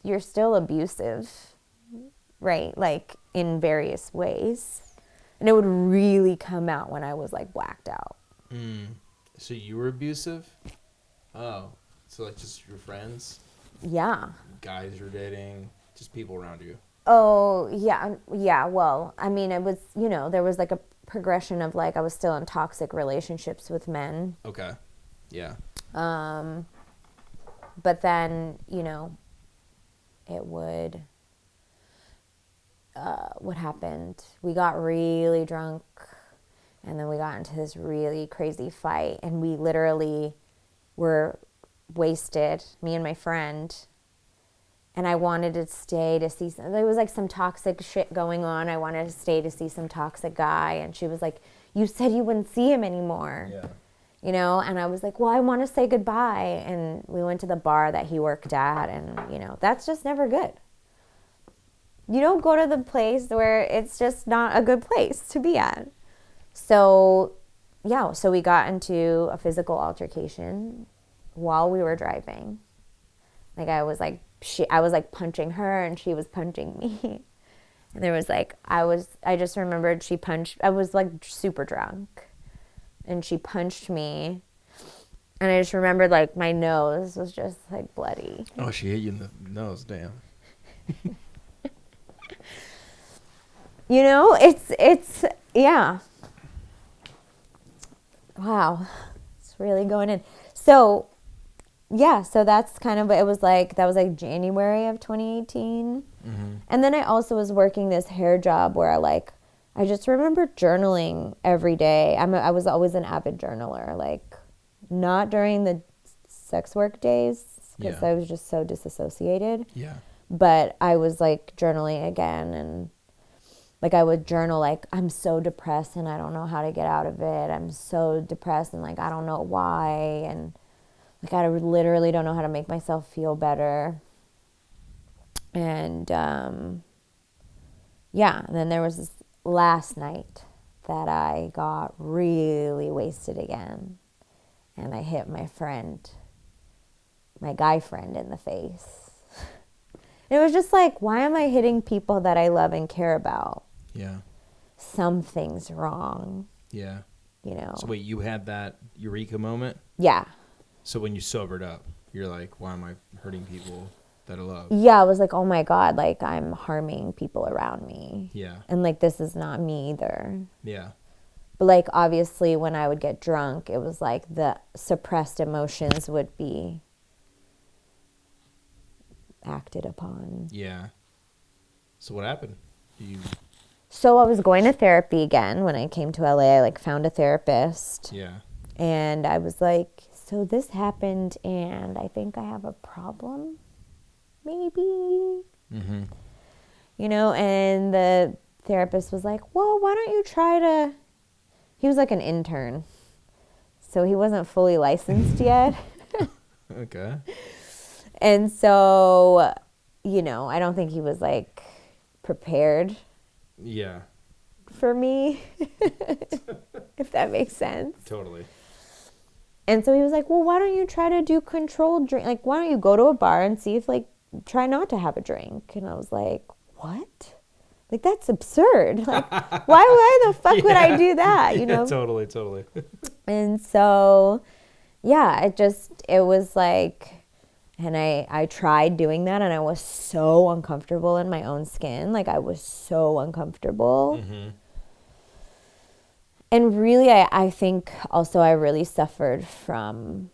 you're still abusive, right? Like, in various ways. And it would really come out when I was like blacked out. So you were abusive? Oh, so like just your friends? Yeah. Guys you're dating? Just people around you? Oh, yeah. Yeah. Well, I mean, it was, there was like a progression of like I was still in toxic relationships with men. Okay. Yeah. But then, it would, what happened? We got really drunk and then we got into this really crazy fight and we literally were wasted, me and my friend. And I wanted to stay to see there was like some toxic shit going on. I wanted to stay to see some toxic guy. And she was like, you said you wouldn't see him anymore. Yeah. And I was like, well, I want to say goodbye. And we went to the bar that he worked at. And, that's just never good. You don't go to the place where it's just not a good place to be at. So, yeah, so we got into a physical altercation while we were driving. Like I was like punching her and she was punching me. And there was like, I just remembered I was like super drunk and she punched me. And I just remembered like my nose was just like bloody. Oh, she hit you in the nose, damn. It's yeah. Wow. It's really going in. So, yeah, so that's kind of, that was like January of 2018. And then I also was working this hair job where I just remember journaling every day. I was always an avid journaler, like not during the sex work days because I was just so disassociated. Yeah. But I was like journaling again and like I would journal like I'm so depressed and I don't know how to get out of it. I'm so depressed and like I don't know why and like I literally don't know how to make myself feel better. And and then there was this last night that I got really wasted again. And I hit my guy friend in the face. It was just like, why am I hitting people that I love and care about? Yeah. Something's wrong. Yeah. So wait, you had that eureka moment? Yeah. So when you sobered up, you're like, why am I hurting people that I love? Yeah, I was like, oh my God, like I'm harming people around me. Yeah. And like, this is not me either. Yeah. But like, obviously when I would get drunk, it was like the suppressed emotions would be acted upon. Yeah. So what happened? So I was going to therapy again when I came to LA. I like found a therapist. Yeah. And I was like, so this happened and I think I have a problem, maybe. Mm-hmm. And the therapist was like, well, why don't you try to, he was like an intern. So he wasn't fully licensed yet. Okay. And so, I don't think he was like prepared. Yeah. For me, if that makes sense. Totally. And so he was like, well, why don't you try to do controlled drink? Like, why don't you go to a bar and see if like, try not to have a drink? And I was like, what? Like, that's absurd. Like, why the fuck would I do that? Totally. And so, yeah, it was like, and I tried doing that and I was so uncomfortable in my own skin. Like, I was so uncomfortable. Mm-hmm. And really, I think also I really suffered from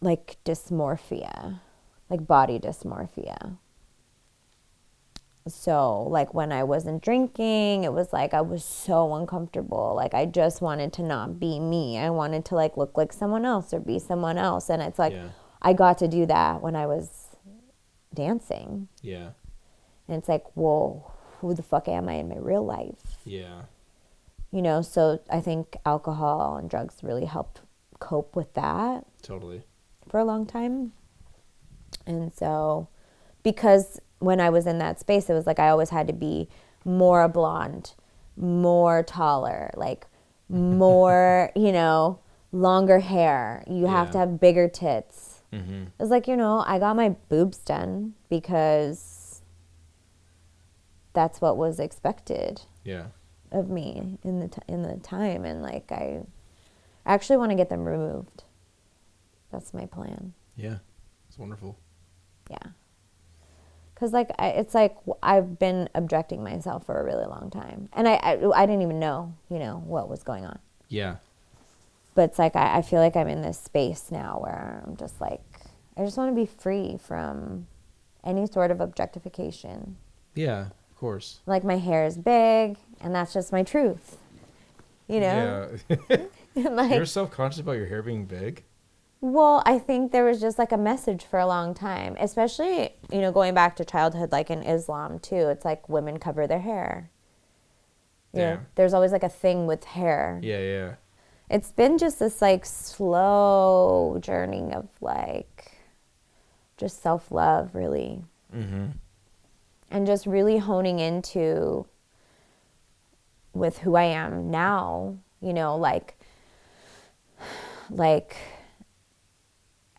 like dysmorphia, like body dysmorphia. So like when I wasn't drinking, it was like I was so uncomfortable. Like I just wanted to not be me. I wanted to like look like someone else or be someone else. And it's like I got to do that when I was dancing. Yeah. And it's like, well, who the fuck am I in my real life? Yeah. So I think alcohol and drugs really helped cope with that. Totally. For a long time. And so, because when I was in that space, it was like I always had to be more blonde, more taller, like more, longer hair. You have to have bigger tits. Mm-hmm. It was like, I got my boobs done because that's what was expected. Yeah. of me in the time, and like I actually want to get them removed. That's my plan. Yeah, it's wonderful. Yeah. Because like it's like I've been objecting myself for a really long time, and I didn't even know, you know, what was going on. Yeah. But it's like I feel like I'm in this space now where I'm just like, I just want to be free from any sort of objectification. Yeah, of course. Like my hair is big, and that's just my truth. You know? Yeah. Like, you're self-conscious about your hair being big? well, I think there was just like a message for a long time, especially, you know, going back to childhood, like in Islam too. It's like women cover their hair. Yeah. There's always like a thing with hair. Yeah, yeah. It's been just this like slow journey of like just self-love, really. Mm-hmm. And just really honing into with who I am now, you know, like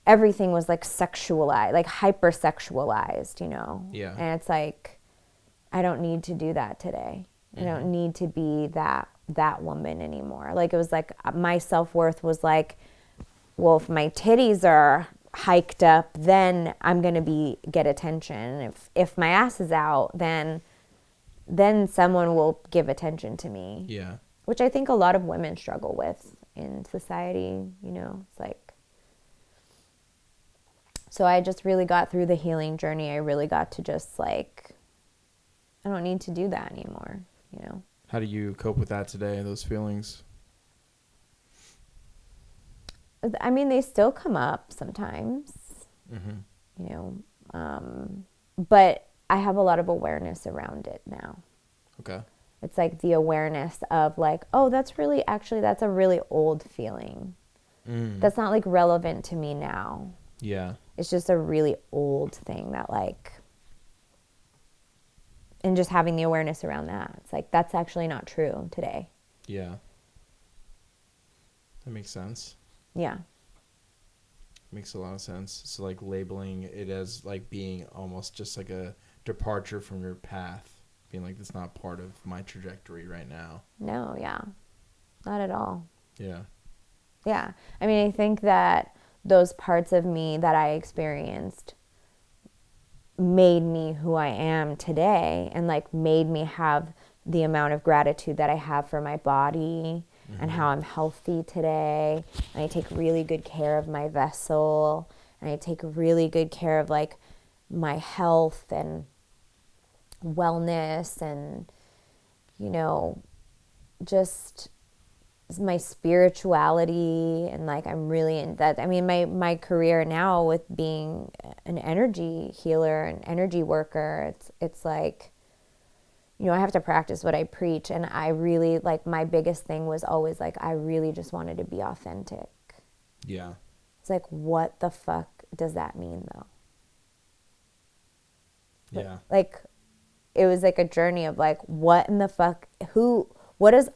everything was like sexualized, like hypersexualized, you know. Yeah. And it's like, I don't need to do that today. I don't need to be that woman anymore. Like it was like my self-worth was like, well, if my titties are hiked up, then I'm going to get attention. If my ass is out, then someone will give attention to me. Yeah. Which I think a lot of women struggle with in society, you know. It's like, so I just really got through the healing journey. I really got to just like, I don't need to do that anymore, you know. How do you cope with that today, those feelings? I mean, they still come up sometimes, Mm-hmm. you know, but I have a lot of awareness around it now. Okay. It's like the awareness of like, oh, that's a really old feeling. That's not like relevant to me now. Yeah. It's just a really old thing that like, and just having the awareness around that. It's like, that's actually not true today. Yeah. That makes sense. Yeah. Makes a lot of sense. So like labeling it as like being almost just like a departure from your path. Being like, that's not part of my trajectory right now. No, yeah. Not at all. Yeah. Yeah. I mean, I think that those parts of me that I experienced made me who I am today, and like made me have the amount of gratitude that I have for my body and how I'm healthy today. And I take really good care of my vessel, and I take really good care of like my health and wellness, and, you know, just my spirituality. And like I'm really in that. I mean, my career now with being an energy healer and energy worker, it's like, you know, I have to practice what I preach. And I really, like, my biggest thing was always like, I really just wanted to be authentic. Yeah. It's like, what the fuck does that mean though? Yeah. Like, it was like a journey of like, what in the fuck, what does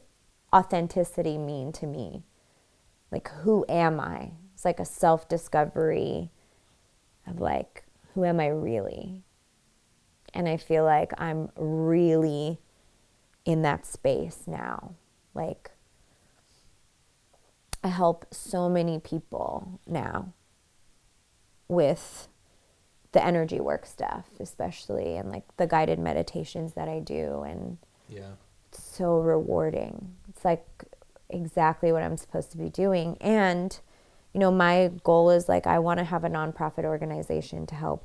authenticity mean to me? Like, who am I? It's like a self-discovery of like, who am I really? And I feel like I'm really in that space now. Like, I help so many people now with the energy work stuff, especially, and like the guided meditations that I do. And Yeah. it's so rewarding. It's like exactly what I'm supposed to be doing. And, you know, my goal is like, I want to have a nonprofit organization to help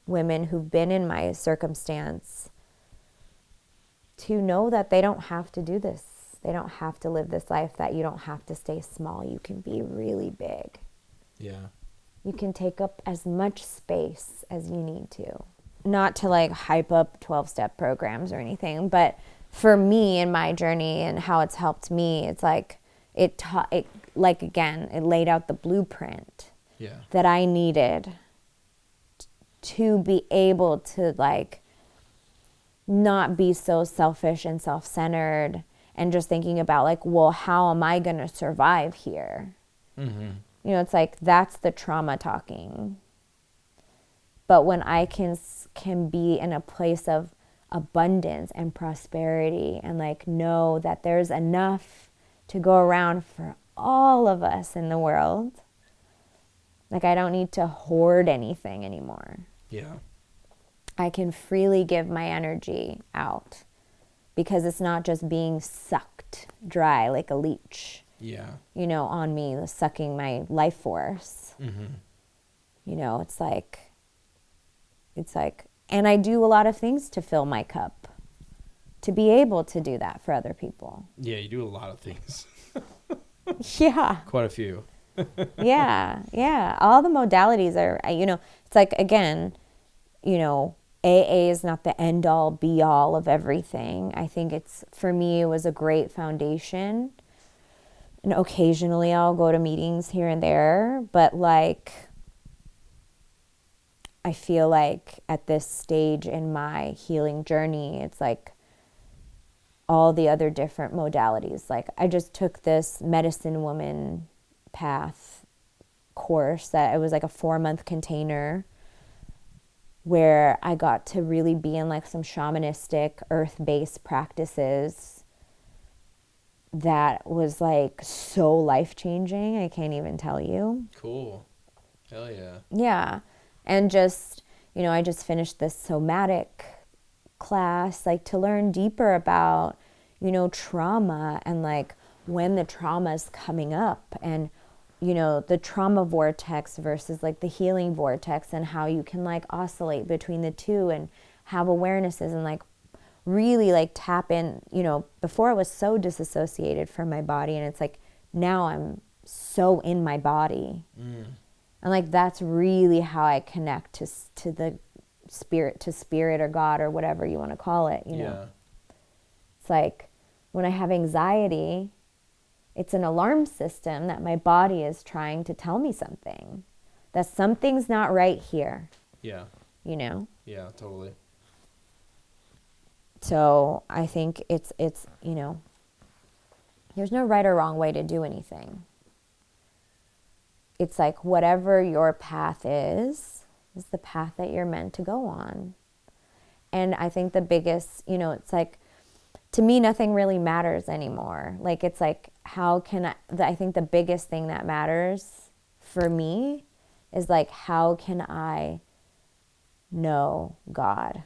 women who've been in my circumstance to know that they don't have to do this. They don't have to live this life, that you don't have to stay small. You can be really big. Yeah. You can take up as much space as you need to. Not to like hype up 12-step programs or anything, but for me and my journey and how it's helped me, it's like it laid out the blueprint that I needed to be able to like not be so selfish and self-centered and just thinking about like, well, how am I going to survive here? Mm-hmm. You know, it's like, that's the trauma talking. But when I can be in a place of, abundance and prosperity, and like know that there's enough to go around for all of us in the world. Like, I don't need to hoard anything anymore. Yeah. I can freely give my energy out because it's not just being sucked dry like a leech, Yeah. you know, on me, sucking my life force. Mm-hmm. You know, it's like, and I do a lot of things to fill my cup to be able to do that for other people. Yeah, you do a lot of things. Yeah. Quite a few. Yeah. All the modalities are, you know, it's like, again, you know, AA is not the end all be all of everything. I think it's, for me, it was a great foundation. And occasionally I'll go to meetings here and there, but like, I feel like at this stage in my healing journey, it's like all the other different modalities. Like, I just took this medicine woman path course that it was like a 4-month container where I got to really be in like some shamanistic earth-based practices that was like so life-changing. I can't even tell you. Cool. Hell yeah. Yeah. And just, you know, I just finished this somatic class, like to learn deeper about, you know, trauma and like when the trauma is coming up, and, you know, the trauma vortex versus like the healing vortex, and how you can like oscillate between the two and have awarenesses and like really like tap in. You know, before I was so disassociated from my body, and it's like now I'm so in my body. And like that's really how I connect to the spirit or God or whatever you want to call it, you know. It's like when I have anxiety, it's an alarm system that my body is trying to tell me something. That something's not right here. Yeah. You know? Yeah, totally. So I think it's you know, there's no right or wrong way to do anything. It's like whatever your path is the path that you're meant to go on. And I think the biggest, you know, it's like, to me, nothing really matters anymore. Like, it's like, how can I think the biggest thing that matters for me is like, how can I know God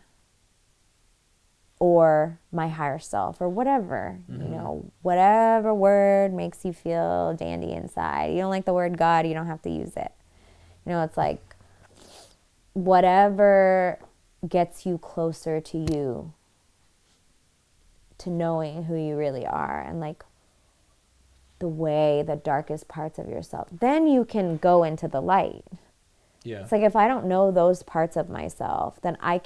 or my higher self or whatever, you know, whatever word makes you feel dandy inside. You don't like the word God, you don't have to use it. You know, it's like whatever gets you closer to you, to knowing who you really are, and like the darkest parts of yourself. Then you can go into the light. Yeah. It's like, if I don't know those parts of myself, then I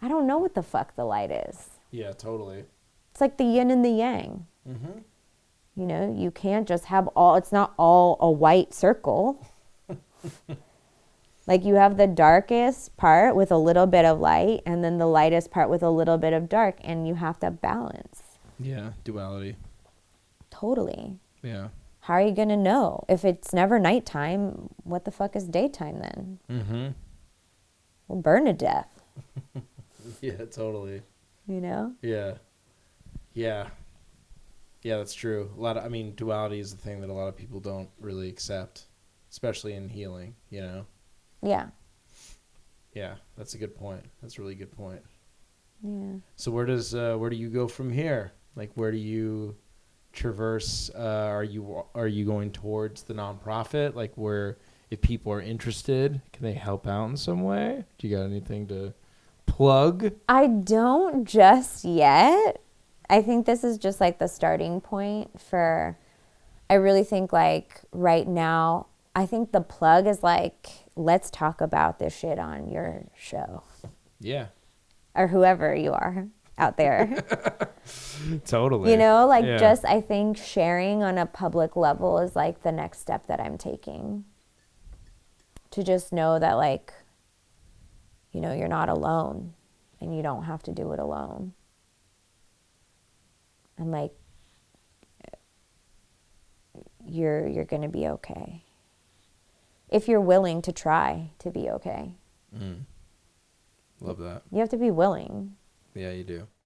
don't know what the fuck the light is. Yeah, totally. It's like the yin and the yang. Mm-hmm. You know, you can't just have it's not all a white circle. Like, you have the darkest part with a little bit of light, and then the lightest part with a little bit of dark, and you have to balance. Yeah, duality. Totally. Yeah. How are you going to know? If it's never nighttime, what the fuck is daytime then? Mm-hmm. We'll burn to death. Yeah, totally. You know? Yeah. Yeah. Yeah, that's true. Duality is the thing that a lot of people don't really accept, especially in healing, you know? Yeah. Yeah, that's a good point. That's a really good point. Yeah. So where do you go from here? Like, where do you traverse? Are you going towards the nonprofit? Like, where, if people are interested, can they help out in some way? Do you got anything to plug? I don't just yet. I think this is just like the starting point I really think like right now, I think the plug is like, let's talk about this shit on your show. Yeah. Or whoever you are out there. Totally. You know, like, yeah. Just I think sharing on a public level is like the next step that I'm taking. To just know that, like, you know, you're not alone and you don't have to do it alone. And like, you're going to be okay. If you're willing to try to be okay. Love that. You have to be willing. Yeah, you do.